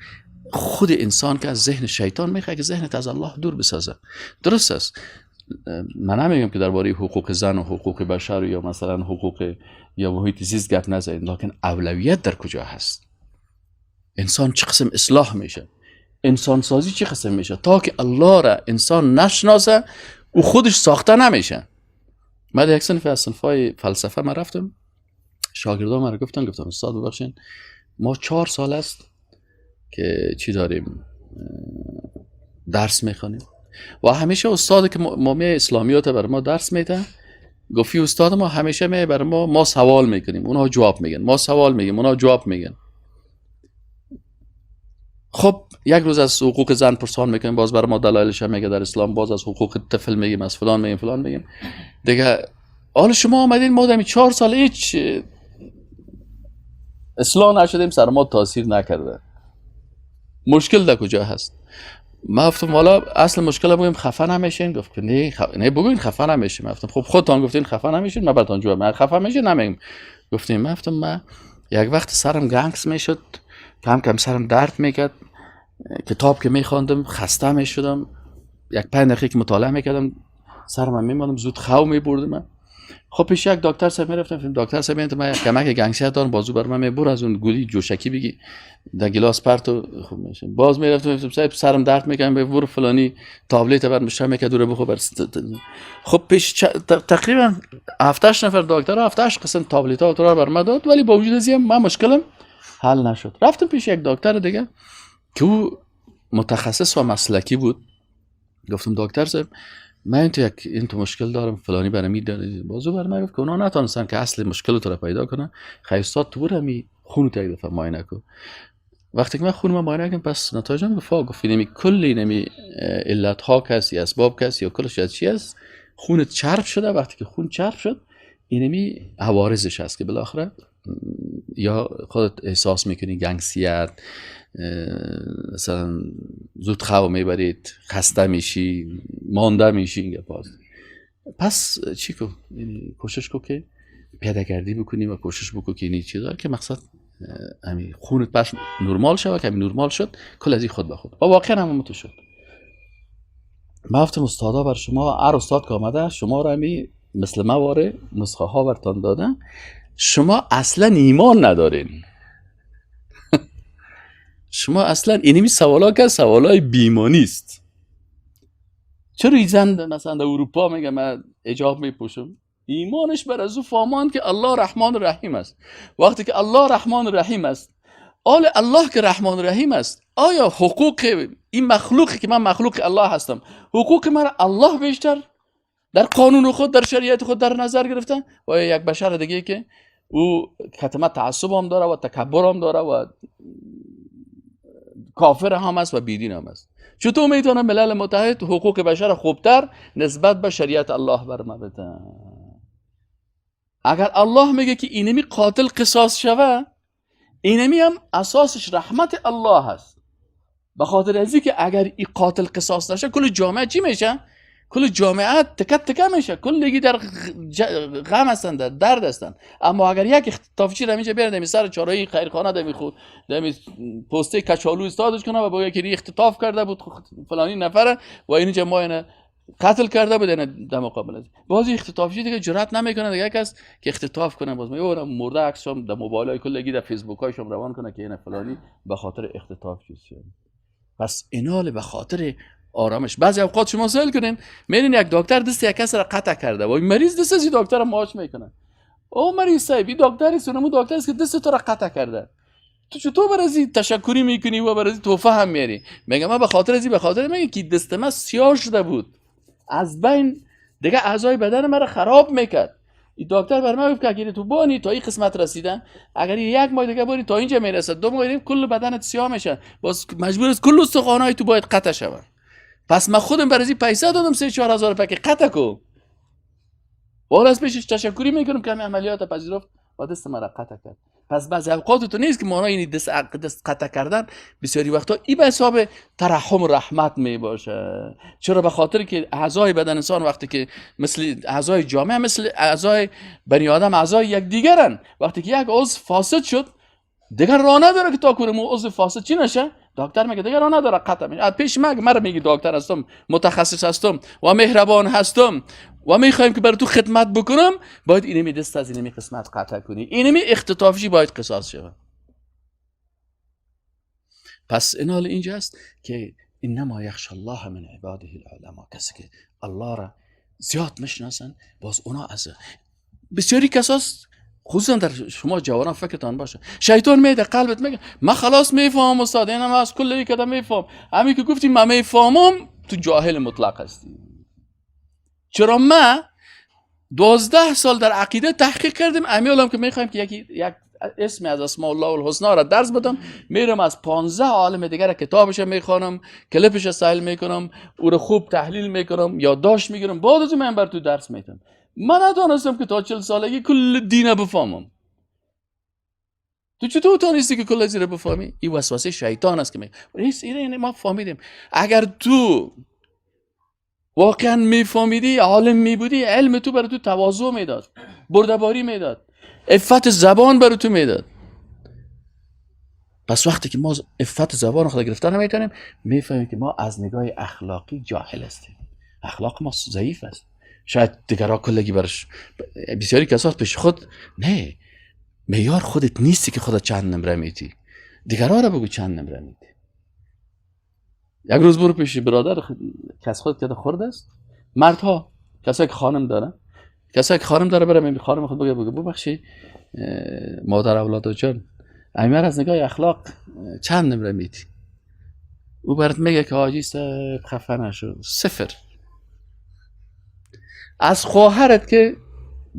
خود انسان که از ذهن شیطان میخواد که ذهنت از الله دور بسازه. درست است. من نمیگم که درباره حقوق زن و حقوق بشر یا مثلا حقوق یا محیط زیست گپ نزنید، لکن اولویت در کجا هست؟ انسان چه قسم اصلاح میشه؟ انسان سازی چه قسم میشه؟ تا که الله را انسان نشناسه او خودش ساخته نمیشه. من در یک صنف از صنفای فلسفه من رفتم، شاگردان من گفتم استاد ببخشید ما 4 سال است که چی داریم درس میخوانیم و همیشه استاد که مومی اسلامیات بر ما درس میده گفتی استاد ما همیشه بر ما سوال میکنیم اونها جواب میگن، ما سوال میگیم اونها جواب میگن. خب یک روز از حقوق زن پرسان میکنیم، باز برای ما دلایلش میگه در اسلام، باز از حقوق طفل میگیم، از فلان میگیم دیگه. حالا شما آمدین ما در 4 سال هیچ اصلاح نشدیم، سر ما تاثیر نکرده. مشکل در کجا هست؟ ما گفتم والا اصل مشکل بگیم خفه نمیشین. گفت که نه بگوین خفه نمیشین. من گفتم خب خودتون گفتین خفه نمیشین، من براتون جواب من خفه میشین نمیگم. گفتیم من گفتم من یک وقت سرم گنگس میشد، کم کم سرم درد میکرد، کتاب که میخواندم خسته میشدم، یک 5 دقیقه که مطالعه میکردم سرم میموندم، زود خو میبردم. خب پیش یک دکتر صاحب میرفتم، دکتر صاحب میگفت من کمک گنگسیت دارم، بازو بر من میبر، از اون گولی جوشکی بگی در گلاس پرتو خوب میشه. باز میرفتم صاحب سرم درد میکنم، ببر فلانی تابلت بر مشام میکرد دور بخو بر. خب پیش تقریبا 7 نفر دکتر 7 قسم تابلت ها تو بر من داد، ولی با وجود ازم من مشکلم حل نشد. رفتم پیش یک دکتر دیگه که او متخصص و مسلکی بود. گفتم دکتر صاحب من این تو مشکل دارم فلانی برام میدونه، بازو برام گفت که اونا نتونستن که اصل مشکل تو رو پیدا کنن، خیستاد تو برمی خون تو یک دفعه معاینه کن. وقتی که من خون ما معاینه کردم پس نتایجم گفت نمی کلی نمی علت ها کسی اسباب کسی یا کلش از چی است، خونت چرب شده. وقتی که خون چرب شد اینمی عوارضش هست که بالاخره یا خودت احساس میکنی گنگسیت، مثلا زود خو میبرید، خسته میشی، مانده میشی. اینگه پس چی کن؟ یعنی کوشش کن که پیداگردی بکنی و کوشش بکن که اینی چیزا که مقصد همین خونت پس نرمال شد. که همین نرمال شد کل از این خود به خود و واقعا هم تو شد. من گفتم استادا بر شما هر استاد که آمده شما رو همین مثل مواره نسخه ها برتان دادن، شما اصلا ایمان ندارین. شما اصلا اینمی سوالا که سوالای بیمانی است. چرا ایزن مثلا در اروپا میگه من حجاب میپوشم، ایمانش بر از او فهمان که الله رحمان رحیم است. وقتی که الله رحمان رحیم است، الله که رحمان رحیم است، آیا حقوق این مخلوقی که من مخلوق الله هستم، حقوق من الله بیشتر در قانون خود در شریعت خود در نظر گرفتن و یک بشر دیگه که او کتمه تعصب هم داره و تکبر هم داره و کافر هم است و بیدین هم است، چطور میتونه ملل متحد حقوق بشر خوبتر نسبت به شریعت الله بر ما بده؟ اگر الله میگه که اینمی قاتل قصاص شوه، اینمی هم اساسش رحمت الله هست. به خاطر ازی که اگر این قاتل قصاص نشه کل جامعه چی میشه؟ کل جامعه تکه میشه، کلگی در غم هستن، در درد هستن. اما اگر یک اختطافچی رو میشه بیاره سر چهارراه خیرخانه دمی پسته کچالو استادش کنه و بگه که اختطاف کرده بود فلانی نفره و اینجا ما اینه قتل کرده بود، اینه در مقابل از بعضی اختطافچی دیگه جرئت نمیکنه دیگه کس که اختطاف کنه، باز میگه مرده عکسام در موبایلای کلگی در فیسبوک هاشم روان کنه که اینه فلانی به خاطر اختطاف شد. پس اینال به خاطر آرامش. بعضی اوقات شما سوال کنین میرین یک دکتر دست یک کس را قطع کرده و این مریض دست از این دکتر ماچ میکنه، او مریض صاحب این دکتری سونمو دکتر است که دست تو را قطع کرده، تو چطور بر از این تشکری میکنی و بر از این توفه هم میاری؟ میگم من به خاطر از این به خاطر میگم که دست من سیاه شده بود، از بین دیگه اعضای بدن من را خراب میکرد. این دکتر بر من گفت که اگر تو بانی تا این قسمت رسیدن، اگر یک ماه دیگه بانی تا اینجا میرسه، 2 ماه دیگه کل بدنت سیاه میشه، باز مجبور است کل استخوانای تو باید قطع شود. پس من خودم برای پیسه دادم 3-4 هزار پک قطع کو. بالا از پیشش تشکری میکنم که همین عملیات پذیرفت و دست من را قطع کرد. پس بعضی اوقات تو نیست که معنی این دست قطع کردن بسیاری وقتا این به حساب ترحم و رحمت می باشه. چرا؟ به خاطر که اعضای بدن انسان وقتی که مثل اعضای جامعه، مثل اعضای بنی آدم اعضای یک دیگرن، وقتی که یک عضو فاسد شد دیگر راه نداره که تا کنه عضو فاسد چی نشه، دکتر میگه دیگران نداره قطعا از پیش مرا میگی دکتر هستم، متخصص هستم و مهربان هستم و میخوایم که برای تو خدمت بکنم، باید اینمی دست از اینمی قسمت قطع کنی، اینمی اختطافی باید قصاص شود. پس این حال اینجا است که انما یخشى الله من عباده العلماء، کسی که الله را زیاد میشناسن باز اونا از بسیاری کساست، خصوصا در شما جوانان فکرتان باشه، شیطان میده قلبت میگه من خلاص میفهم استاد، اینم از کل یک آدم میفهم، همین که گفتی من میفهمم تو جاهل مطلق هستی. چرا من 12 سال در عقیده تحقیق کردیم، امیالم که میخوایم که یک اسم از اسماء الله الحسنا را درس بدم، میرم از 15 عالم دیگر کتابش میخوانم، کلیپش سهل میکنم، او رو خوب تحلیل میکنم، یادداشت میگیرم، بعد از من بر تو درس میدم. من ندانستم که تا 40 سالگی کل دین بفهمم. تو چطور تونستی که کل زیر بفهمی؟ این وسوسه شیطان است که میگه این ما فهمیدیم. اگر تو واقعا میفهمیدی، عالم میبودی، علم تو برای تو تواضع میداد، بردباری میداد، عفت زبان برای تو میداد. پس وقتی که ما عفت زبان خود گرفتن نمیتونیم، میفهمیم که ما از نگاه اخلاقی جاهل هستیم، اخلاق ما ضعیف است. شاید دیگرها کلگی برش بسیاری کسات پیش خود نه معیار خودت نیستی که خودت چند نمره میتی، دیگرها را بگو چند نمره میتی. یک روز برو پیش برادر کس خود که خورده است، مردها کسایی که خانم داره، کسایی که خانم داره برم خانم خود بگه ببخشی مادر اولاد جان امیر از نگاه اخلاق چند نمره میتی؟ او برات میگه که حاجی صاحب خفه نشو، 0. از خواهرت که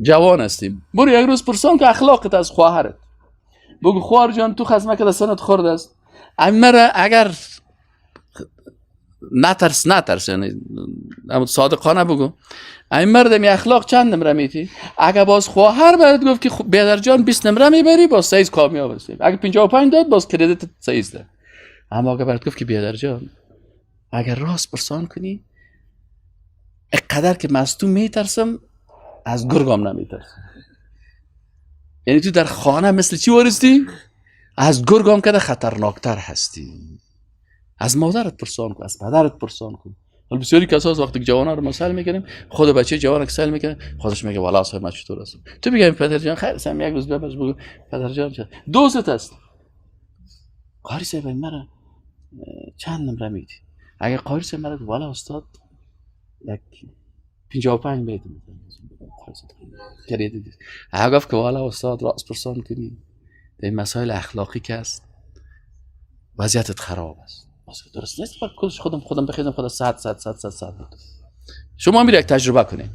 جوان هستیم برو یک روز پرسان که اخلاقت از خواهرت، بگو خواهر جان تو خزمه که سنت خورده است، امیر اگر نترس یعنی صادقانه بگو این مردمی اخلاق چند نمره میتی؟ اگه باز خواهر برات گفت که بیادر جان 20 نمره میبری، باز 3 کامیاب هستی. اگه 55 داد باز کردیت 13. اما اگه برات گفت که بیادر جان اگر راست پرسان کنی اقدر که مستون میترسم از گرگام نمیترسم، یعنی تو در خانه مثل چی وارستی؟ از گرگام که خطرناکتر هستی. از مادرت پرسان کن، از پدرت پرسان کن. ولی بسیاری کسا وقتی که جوانا رو مسائل میکنیم، خود بچه جوان که سال میکنه خودش میگه والا صاحب من چطور هستم، تو میگم پدر جان خیر سم یک روز ببرش بگو پدر جان چه دوست است قاری صاحب مرا چند نمره میدی؟ اگه قاری صاحب مرا والا استاد یک 55 میدم کردید، اگه گفت که والا استاد راست پرسان کنی این مسائل اخلاقی که است وضعیتت خراب است. درست نیست باید کلش خودم بخیدم خدا 100 بود. شما میره یک تجربه کنید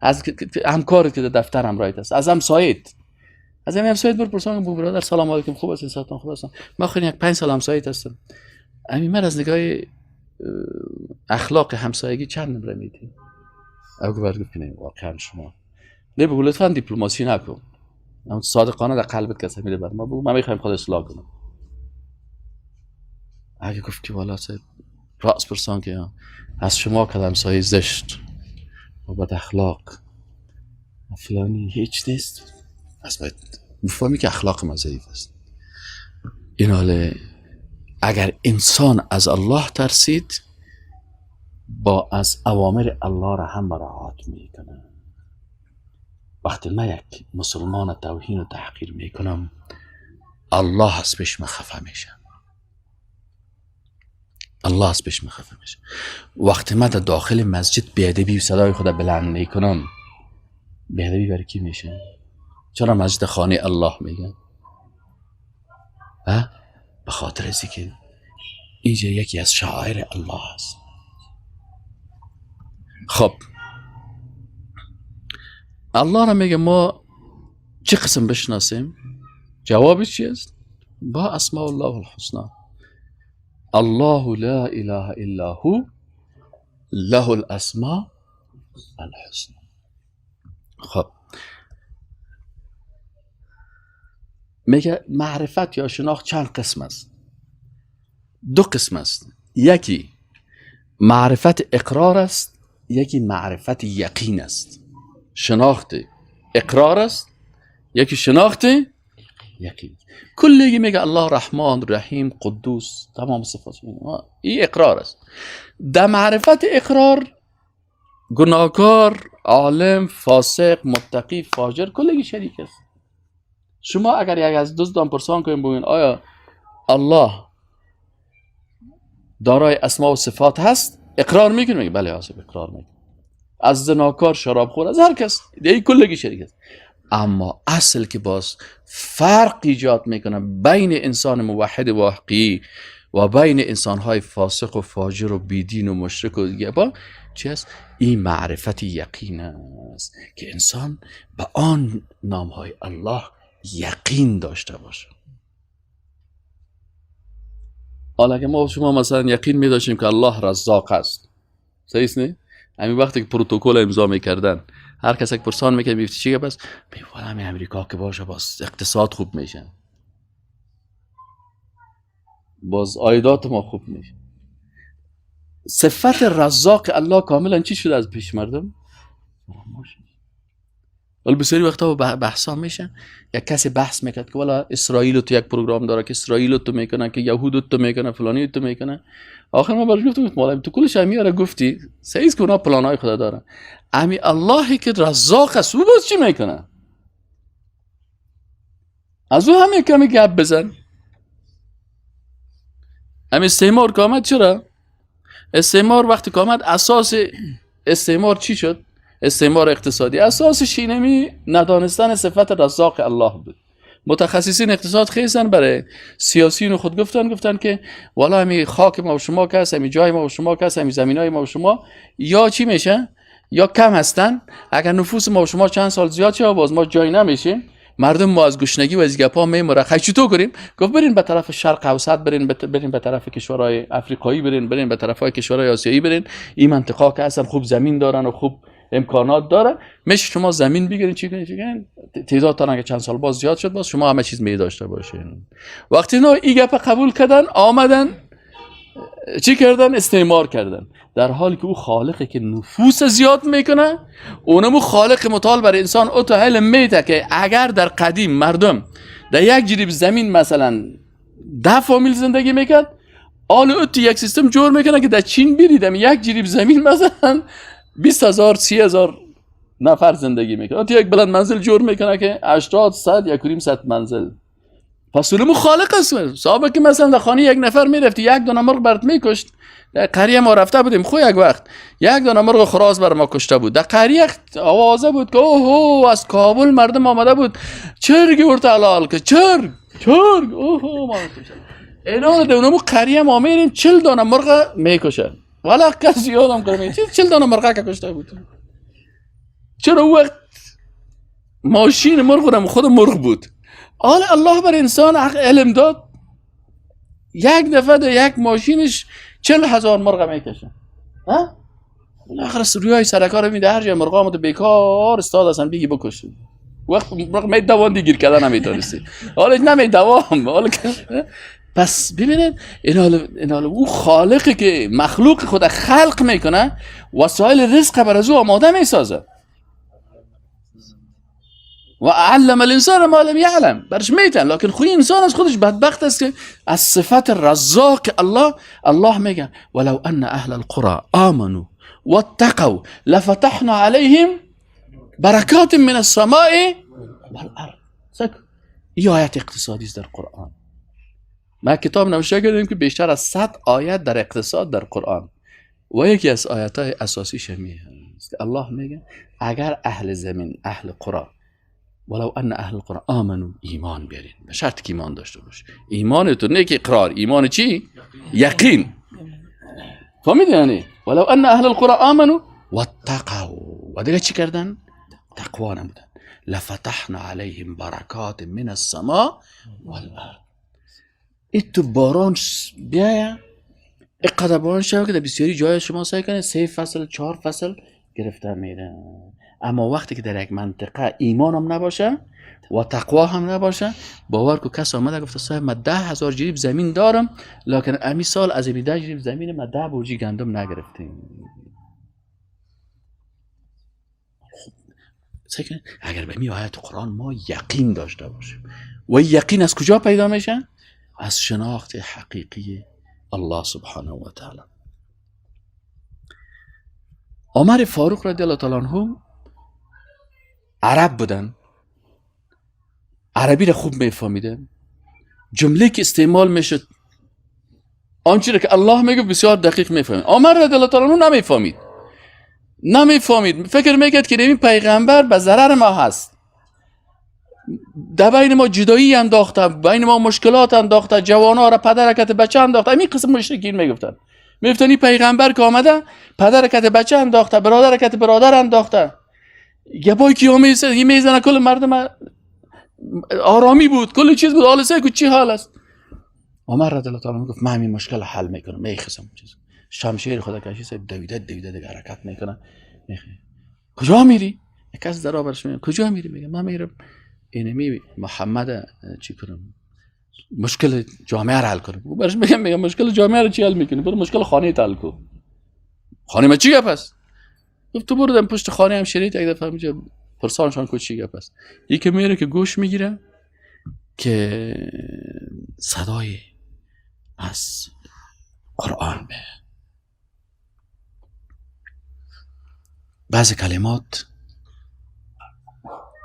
از همکارت که در دفتر همراهیت است، از همسایت، از همسایت برپرسان بگو برادر سلام علیکم خوب هستین صحتتون خوب است؟ من خیلی یک 5 سال همسایت هستم، من از نگاه اخلاق همسایگی چند نمره میدی؟ اگه برات گفتین واقعا شما نه بگو لطفا دیپلماسی نکن، اما صادقانه در قلبت کسی میره بر ما بگو من میخوایم خود اصلاح کنم. اگه گفت که والا صاحب راست پرسان که از شما کلم سایه زشت و بد اخلاق فلانی هیچ نیست، از باید بفهمی که اخلاق ما ضعیف است. این حاله اگر انسان از الله ترسید با از اوامر الله را هم مراعات میکنه. وقتی من یک مسلمان توهین و تحقیر میکنم الله از پیش من خفه میشه، الله از پیش من خفه میشه. وقتی من در داخل مسجد بیادبی و صدای خدا بلند میکنم بیادبی برای کی میشه؟ چرا مسجد خانه الله میگن؟ به خاطر ازی که اینجا یکی از شعائر الله است. خب الله را میگه ما چه قسم بشناسیم؟ جوابش چی است؟ با اسماء الله الحسنا. الله لا اله الا هو له الاسماء الحسنا. خب میگه معرفت یا شناخت چند قسم است؟ 2 قسم است، یکی معرفت اقرار است، یکی معرفت یقین است. شناخت اقرار است، یکی شناخت یقین. کلی میگه الله رحمان رحیم قدوس، تمام صفات این اقرار است. در معرفت اقرار گناهکار، عالم، فاسق، متقی، فاجر کلگی شریک است. شما اگر یک از دزدان پرسان کنیم بگوین آیا الله دارای اسما و صفات هست، اقرار میکنه؟ میگه بله حاسب اقرار میکنه. از زناکار، شرابخور، از هر کس دیگه کلگی شریک است. اما اصل که باز فرق ایجاد میکنه بین انسان موحد و حقیقی و بین انسانهای فاسق و فاجر و بیدین و مشرک و دیگه با چی است؟ این معرفت یقین است که انسان به آن نامهای الله یقین داشته باشه. حالا که ما شما مثلا یقین می داشتیم که الله رزاق است، صحیح است نه؟ همین وقتی که پروتکل امضا میکردن هر کس یک پرسان میکنه میفتی چیه بس میگه همین امریکا که باشه باز اقتصاد خوب میشه، باز عایدات ما خوب میشه. صفت رزاق الله کاملا چی شده از پیش مردم؟ ولی بسیاری وقتا بحثا میشن، یک کسی بحث میکرد که والا اسرائیل تو یک پروگرام داره که اسرائیل تو میکنه، که یهود تو میکنه، فلانی تو میکنه. آخر ما برش گفتم مولوی تو کلش همیاره گفتی سعیز که اونا پلانای خدا دارن، امی اللهی که رزاق است او باز چی میکنه؟ از او همه کمی گپ بزن. امی استعمار که آمد چرا؟ استعمار وقتی که آمد اساس استعمار چی شد؟ استعمار اقتصادی. اساسش اینمی ندانستن صفت رزاق الله بود. متخصصین اقتصاد خیزن برای سیاسیون خود گفتن که والا همی خاک ما و شما که هست، همی جای ما و شما که هست، همی زمینای ما و شما یا چی میشه یا کم هستن. اگر نفوس ما و شما چند سال زیاد شه باز ما جای نمیشیم، مردم ما از گشنگی و از گپا میمره. چطور کنیم؟ گفت برین به طرف شرق اوسط، برین به طرف کشورهای افریقایی، برین به طرف های کشورهای آسیایی، برین این منطقه که اصلا خوب زمین دارن و خوب امکانات داره، میشه شما زمین بگیرین چی کنین تعدادتون اگه چند سال باز زیاد شد باز شما همه چیز می داشته باشین. وقتی اینا این گپ قبول کردن آمدن چی کردن؟ استعمار کردن. در حالی که او خالقی که نفوس زیاد میکنه، اونمو خالق متعال بر انسان او تا علم میده که اگر در قدیم مردم در یک جریب زمین مثلا 10 فامیل زندگی میکرد، حال او تو یک سیستم جور میکنه که در چین بیریدم یک جریب زمین مثلا 20,000 30,000 نفر زندگی میکنه، تو یک بلند منزل جور میکنه که 80 100 100 منزل. پس اونمو خالق است. صاحب که مثلا در خانه یک نفر میرفتی یک دانه مرغ برات میکشت. در قریه ما رفته بودیم خو یک وقت یک دانه مرغ خراز بر ما کشته بود. در قریه آوازه بود که اوه از کابل مردم آمده بود چرگی ورته حلال که چرگ اوه ما اینا در اونمو قریه ما میریم 40 دانه مرغ میکشه. والا کسی یادم کنه 40 دانه مرغ که کشته بود. چرا وقت ماشین مرغ هم خود مرغ بود. حالا الله بر انسان علم داد، یک دفعه در یک ماشینش 40,000 مرغ میکشه. ها؟ آخر سوریای سرکار میده هر جای مرغ آمده بیکار استاد هستن بگی بکش. وقت مرغ می دوان دیگیر کردن نمیتونستی. حالا نمی دوام. حالا پس ببینید این حالا او خالقی که مخلوق خود خلق میکنه وسایل رزق بر از او آماده میسازه. و علم الانسان ما لم یعلم، برش میتن. لکن خوی انسان از خودش بدبخت است که از صفت رزاق الله میگه ولو ان اهل القرى آمنوا واتقوا لفتحنا عليهم برکات من السماء والارض. این آیت اقتصادی است در قرآن. ما کتاب نوشته کردیم که بیشتر از 100 آیت در اقتصاد در قرآن و یکی از آیات‌های اساسی شمیه است. الله میگه اگر اهل زمین اهل قرآن ولو ان اهل القرى آمنوا ایمان بیارین، به شرط که ایمان داشته باشه. ایمان تو نه که اقرار، ایمان چی؟ یقین. فهمیدی یعنی ولو ان اهل القرى آمنوا واتقوا و دیگه چی کردن؟ تقوا نمودن. لفتحنا عليهم برکات من السماء والارض. ایتو باران بیایا اقدر باران شد که در بسیاری جای شما سعی کنید 3 فصل 4 فصل گرفته میره. اما وقتی که در یک منطقه ایمان هم نباشه و تقوا هم نباشه، باور کو کس آمده گفته صاحب من 10,000 جریب زمین دارم لکن امی سال از این 10 جریب زمین من 10 برجی گندم نگرفتیم. اگر به می آیت قرآن ما یقین داشته باشیم و یقین از کجا پیدا میشه؟ از شناخت حقیقی الله سبحانه و تعالی. عمر فاروق رضی الله تعالی عنه عرب بودن، عربی را خوب میفهمیدن، جمله که استعمال میشد آنچه که الله میگه بسیار دقیق میفهمید. عمر رضی الله تعالی عنه نمیفهمید، فکر میکرد که این پیغمبر به ضرر ما هست، در بین ما جدایی انداخته، بین ما مشکلات انداخته، جوانا را پدر کت بچه انداخته. همین قسم مشرکین میگفتن این پیغمبر که آمده پدر کت بچه انداخته، برادر کت برادر انداخته، گپای کیو میزنه، کل مردم آرامی بود، کل چیز بود، حال سه چی حال است. عمر رضی الله تعالی عنه گفت من این مشکل حل میکنم، میخسم چیز شمشیر خدا کشی سه دویده دیگه حرکت میکنه. کجا میری؟ یک از درآورش میگه کجا میری؟ میگه من میرم اینمی محمد چی کنم، مشکل جامعه رو حل کنم. برش میگم مشکل جامعه رو چی حل میکنی؟ برو مشکل خانه حل کن. خانه ما چی گپ است؟ گفت تو برو پشت خانه هم شریط یک دفعه میگه پرسانشان کو چی گپ است. یکی میره که گوش میگیره که صدای از قرآن به بعضی کلمات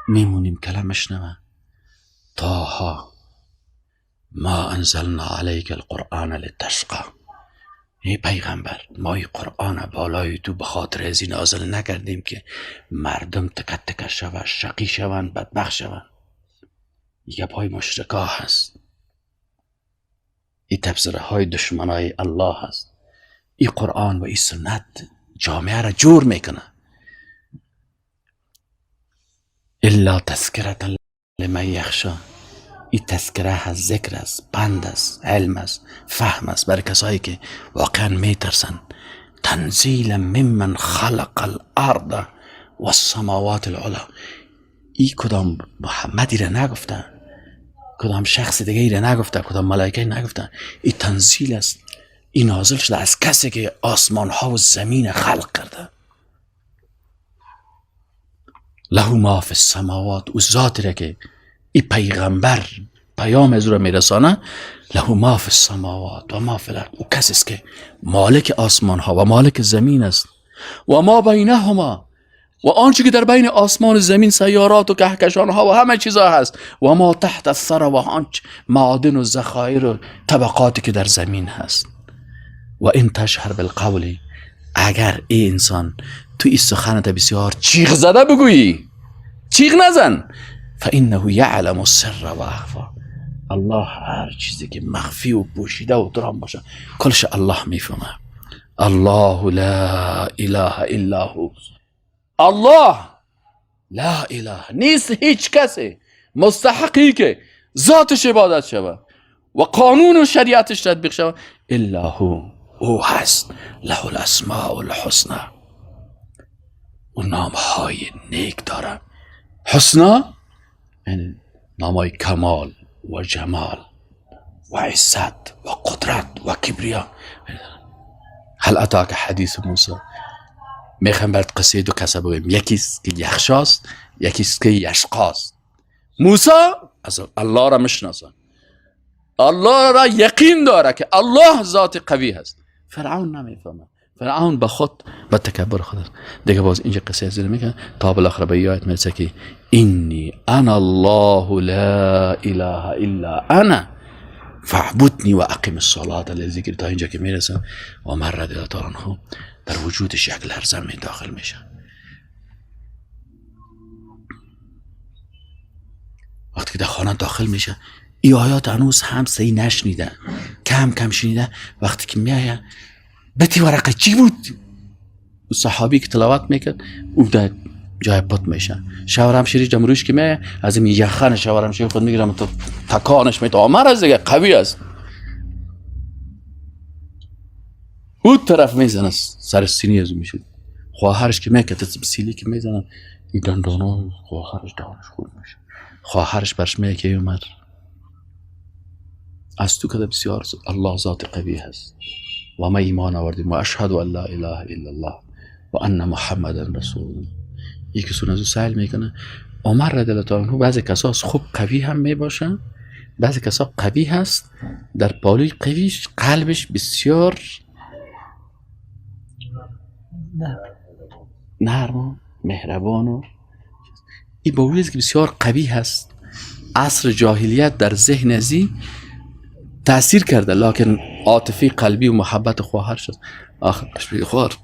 میمونیم کلمش نمه طه ما انزلنا علیک القرآن لتشقى. ای پیغمبر ما این قرآن بالای تو به خاطر از این نازل نکردیم که مردم تکت تکت شوند، شقی شوند، بدبخت شوند. یه پای مشرکا هست، این تبصره های دشمنای الله هست. این قرآن و این سنت جامعه را جور میکنه. الا تذکرة لمن یخشی، این تذکره هست، ذکر است، پند است، علم است، فهم است برای کسایی که واقعا میترسن. تنزیلا ممن خلق الارض والسماوات العلی. این کدام محمدی را نگفته، کدام شخص دیگه را نگفته، کدام ملائکه نگفته. این تنزیل است، این نازل شده از کسی که آسمان ها و زمین خلق کرده. له ما فی السماوات، او ذاتی را که این پیغمبر پیام از رو میرسانه، له ما فی السماوات و ما فی الارض، او کسی است که مالک آسمان ها و مالک زمین است. و ما بینهما، و آنچه که در بین آسمان و زمین، سیارات و کهکشان ها و همه چیزا هست. و ما تحت الثری، و آنچه معادن و ذخایر و طبقاتی که در زمین هست. و این تشهر بالقول، اگر ای انسان تو این سخنت بسیار چیغ زده بگویی، چیغ نزن، فانه یعلم السر و اخفی، الله هر چیزی که مخفی و پوشیده و درام باشه کلش الله میفهمه. الله لا اله الا هو، الله لا اله، نیست هیچ کسی مستحقی که ذاتش عبادت شود و قانون و شریعتش تطبیق شود الا هو، او هست. له الاسماء الحسنى، او نامهای نیک داره. حسنا یعنی نامهای کمال و جمال و عزت و قدرت و کبریا. هل اتاک حدیث موسی، میخوام برات قصه دو کسا بگویم، یکیست که یخشاست، یکیست که یشقاست. موسی از الله را میشناسه، الله را یقین داره که الله ذات قوی هست. فرعون نمیفهمه، فرعون به خود به تکبر خود است. دیگه باز اینجا قصه از دل میکنه تا بالاخره به این آیت میرسه که اینی انا الله لا اله الا انا فاعبدنی و اقیم الصلاة لذکر. تا اینجا که میرسه عمر رضی الله تعالی عنه در وجودش یک لرزه می داخل میشه. وقتی که در خانه داخل میشه این آیات هنوز هم صحیح نشنیده، کم کم شنیده. وقتی که میایه بتی ورقه چی بود؟ و صحابی که تلاوت میکرد او در جای پت میشه. شاورم شریف جمروش که میایه از این یخن شاورم شریف خود میگیرم تو تکانش میتو. عمر از دیگه قوی است، او طرف میزنه سر سینی از میشه. خواهرش که میکرد سیلی که میزنه این دندانا خواهرش دانش خود میشه. خواهرش برش میگه که عمر از تو که بسیار الله ذات قوی هست و ما ایمان آوردیم و اشهد ان لا اله الا الله و ان محمد رسول الله. یکی سون از او سهل میکنه. عمر رضی الله عنه بعضی کساس خوب قوی هم میباشن بعضی کسا قوی هست، در پالوی قویش قلبش بسیار نرم و مهربان و این باوری است که بسیار قوی هست. عصر جاهلیت در ذهن ازی تأثیر کرده، لکن عاطفی قلبی و محبت خواهر شد. آخرش بگه خوار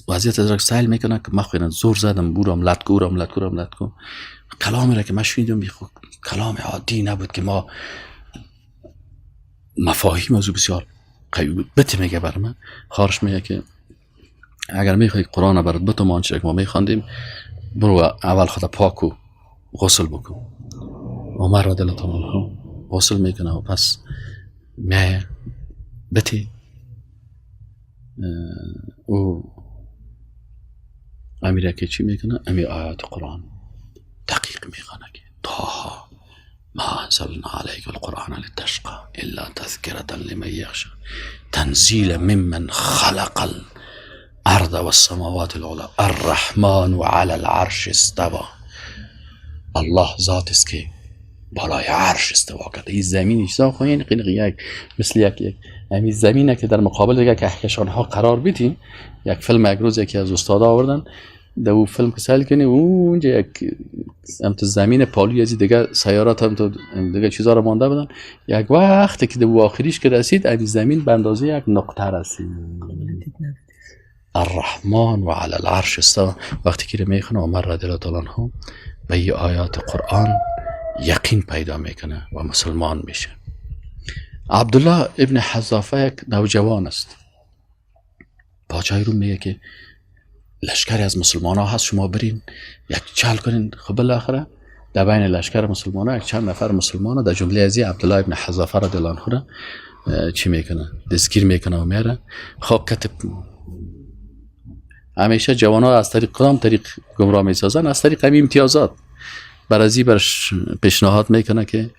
وضعیت از را سهل میکنه که من خویرن زور زدم بورم لطکو کلامی را که من شنیدم کلام عادی نبود که ما مفاهیم از او بسیار قوی بود. بته میگه بر من خارش میگه که اگر میخوای قرآن برات بتم آنچه که ما میخواندیم برو اول خدا پاکو غسل بکن. عمر رضی الله تعالی عنه غسل میکنه و پس میه بتی او امیره که چی میکنه؟ امی آیات قرآن دقیق میخونه که طه ما انزلنا علیک القرآن لتشقى الا تذکرة لمن یخشى تنزیل ممن خلق الارض والسماوات العلی الرحمن علی العرش استوى. الله ذات است که بالای عرش استوا کرده. این زمینی چیزا خواهی یک مثل یک همین زمینه که در مقابل دیگه کهکشان ها قرار بدیم. یک فیلم یک روز یکی از استادا آوردن در اون فیلم که سهل کنی اونجا یک امت زمین پالوی از دیگه سیارات هم تو دیگه چیزا رو مانده بدن. یک وقتی که در آخریش که رسید این زمین به اندازه یک نقطه رسید. الرحمن و علی العرش استوى. وقتی که میخونه عمر رضی الله تعالی عنه به این آیات قرآن یقین پیدا میکنه و مسلمان میشه. عبدالله ابن حذافه یک نوجوان است. پادشاهی رو میگه که لشکری از مسلمان ها هست، شما برین یک چل کنین. خب بالاخره در بین لشکر مسلمان ها یک چند نفر مسلمان ها در جمله ازی عبدالله ابن حذافه رضی الله عنه چی میکنه؟ دستگیر میکنه و میره. خب کتب همیشه جوان ها از طریق کدام طریق گمراه میسازن؟ از طریق همین امتیازات. برازی برش پیشنهاد میکنه که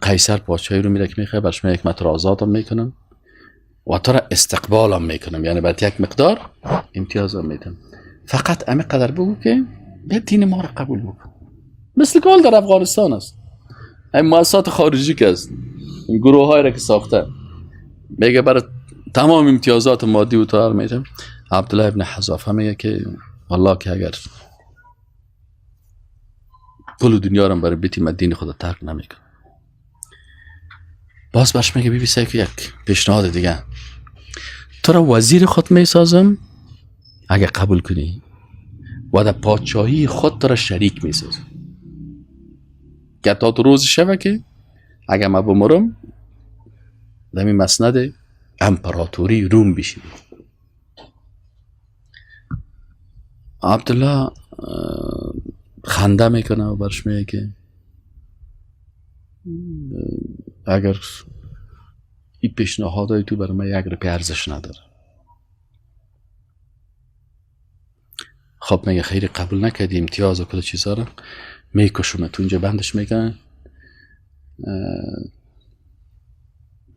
قیصر پادشاهی رو میره که میخواه برش یک متر آزاد هم میکنم و تو را استقبال هم میکنم، یعنی باید یک مقدار امتیاز هم میدم، فقط امی قدر بگو که به دین ما را قبول بکن. مثل کال در افغانستان است، این مؤسسات خارجی که است، این گروه های را که ساخته میگه برای تمام امتیازات مادی و طور میدم. عبدالله ابن حذافه میگه که والله که اگر کل دنیا رو برای بیتی من دین خدا ترک نمیکنم. باز برش میگه بی سعی که یک پیشنهاد دیگه، تو را وزیر خود میسازم اگه قبول کنی و در پادشاهی خود تو را شریک میسازم که تا تو روز شبه که اگه من بمرم دمی مسند امپراتوری روم بشید. عبدالله خنده میکنه و برش میگه که اگر این پیشنهادهای تو برای من یک روپیه ارزش نداره. خب میگه خیلی قبول نکردی امتیاز و کل چیزا رو میکشونه. تو اینجا بندش میکنه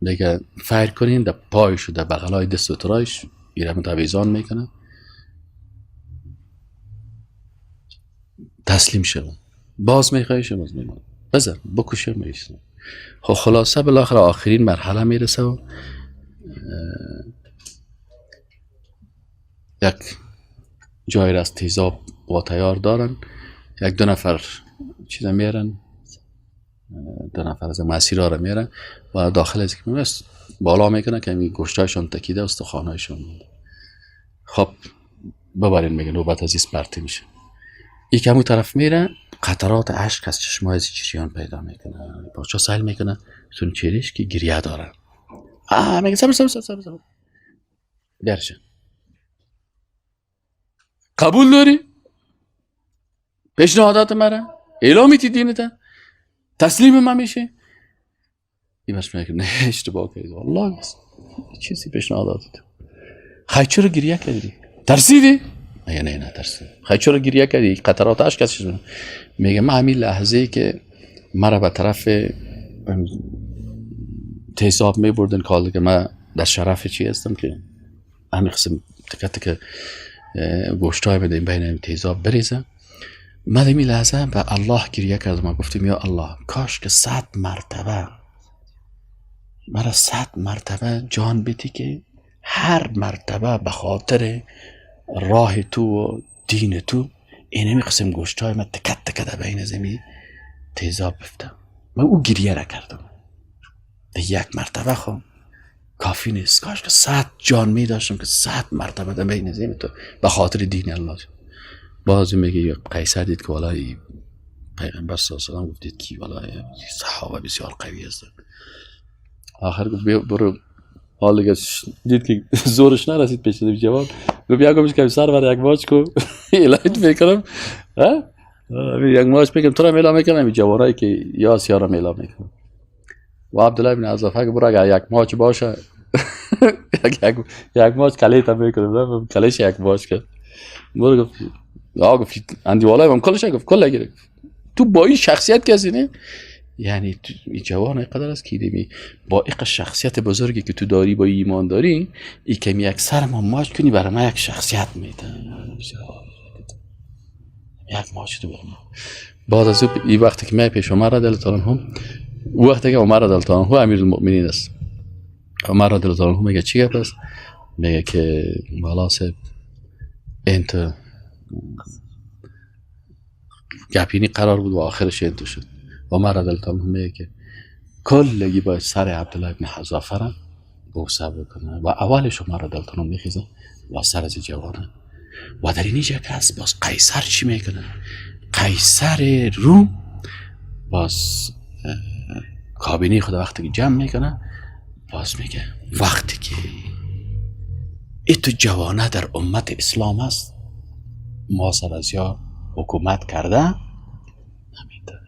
میگه فیر کنین در پایش و در بغلای دست و ترایش ایرم دویزان میکنه تسلیم شد. باز میخوایش باز میمونه بزن بکشه میشه. خب خلاصه بالاخره آخرین مرحله میرسه و یک جایی را از تیزاب با تیار دارن، یک دو نفر چیزا میرن، دو نفر از مسیرها را میرن و داخل از که میست بالا میکنه که می گوشتایشون تکیده استخوانایشون. خب ببرین میگه نوبت از اسپرتی میشه. ای که همون طرف میره قطرات عشق از چشمای از جریان پیدا میکنه. باشا سهل میکنه سون چهرش که گریه داره. میگه صبر درشه قبول داری؟ پیشنهادات مرا اعلامیتی دینتا تسلیم من میشه؟ این باش میگه نه اشتباه کردی والله چیزی پیشنهادات خیلی چرا گریه کردی؟ ترسیدی؟ نه ترسیدم. خیلی چرا گریه کردی؟ قطرات عشق از چشم. میگه من همین لحظه‌ای که مرا به طرف تیزاب میبردن کال که من در شرف چی هستم که همین قسم تکه گوشتای بده این بین تیزاب بریزه من در این لحظه به الله گریه کردم و گفتم یا الله کاش که 100 مرتبه مرا 100 مرتبه جان بدی که هر مرتبه به خاطر راه تو و دین تو اینمی قسم گوشتای من تکت تکت در بین زمین تیزاب بفتم. من او گریه را کردم در یک مرتبه خواهم کافی نیست. کاش که 100 جان می داشتم که 100 مرتبه در بین زمین تو به خاطر دین الله. بعضی میگه قیصر دید که والای پیغمبر صلی الله علیه و آله گفتید کی والای صحابه بسیار قوی است. آخر گفت برو حال دیگه دید که زورش نرسید پیش جوان گفت بیا گمش که سر بر یک ماچ کو الهیت میکنم ها یک ماچ میکنم تو را میلا میکنم جوانایی که یا سیارا میلا میکنم. و عبدالله بن عزافه که برو اگر یک ماچ باشه یک ماچ کلیت هم میکنم کلیش یک ماچ کرد. برو گفت گفت اندی والای من کلش گفت کل گیره تو با این شخصیت کسی نه یعنی این جوان اینقدر است که دیمی با این شخصیت بزرگی که تو داری با ایمان داری این کمی یک سر ما ماچ کنی برای ما یک شخصیت میده یک ماچ تو برای ما. بعد از این وقتی که من پیش عمر رضی الله عنه او وقتی که عمر رضی الله عنه امیر المؤمنین است عمر رضی الله عنه میگه چی گپ است میگه که خلاصه انت گپینی قرار بود و آخرش انت شد. عمر رضی الله عنه میگه که کلگی باید سر عبدالله ابن حذافه را بوسه بکنه و اولش عمر رضی الله عنه میخیزه و سر از جوانه و در اینجا که هست باز قیصر چی میکنه؟ قیصر روم باز کابینه خود وقتی که جمع میکنه باز میگه وقتی که ای تو جوانه در امت اسلام هست ما سر از یا حکومت کرده نمیده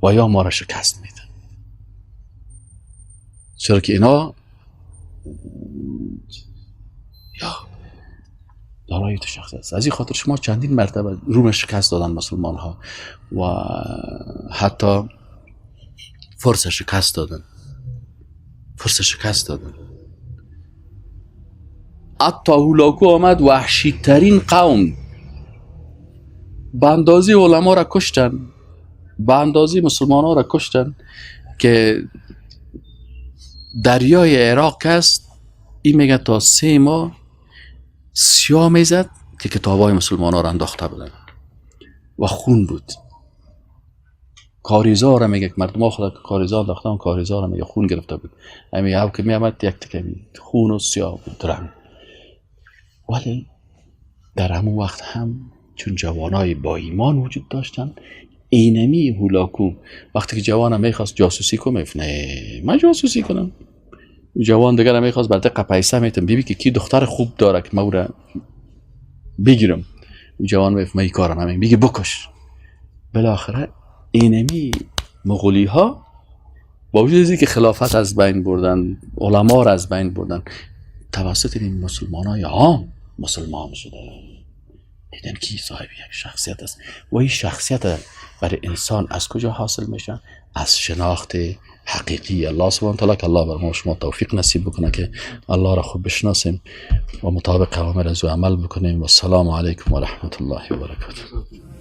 و یا ما را شکست میده. چرا که اینا یا دارای تو شخص است. از این خاطر شما چندین مرتبه روم شکست دادن مسلمان ها و حتی فرس شکست دادن حتی هولاکو آمد وحشی ترین قوم به اندازه علما را کشتن به اندازه مسلمان ها را کشتن که دریای عراق است این میگه تا 3 ماه سیاه میزد که کتاب های مسلمان ها را انداخته بودن و خون بود. کاریزا را میگه که مردم ها خود کاریزا انداختن کاریزا را میگه خون گرفته بود. همین او که میامد یک تکه خون و سیاه بود رنگ. ولی در همون وقت هم چون جوانای با ایمان وجود داشتن اینمی هولاکو وقتی که جوانم میخواست جاسوسی کنه نه من جاسوسی کنم جوان دیگر هم میخواست برده قپیسه میتم بیبی که کی دختر خوب داره که ما را بگیرم جوان میفهم ای کارم همین بگی بکش. بالاخره اینمی مغولی ها با وجود که خلافت از بین بردن علما را از بین بردن توسط این مسلمان های عام مسلمان شده دیدن کی صاحب یک شخصیت است و این شخصیت برای انسان از کجا حاصل میشه؟ از شناخت حقیقی الله سبحانه تعالی که الله بر ما شما توفیق نصیب بکنه که الله را خوب بشناسیم و مطابق اوامر از او عمل بکنیم و السلام علیکم و رحمت الله و برکاته.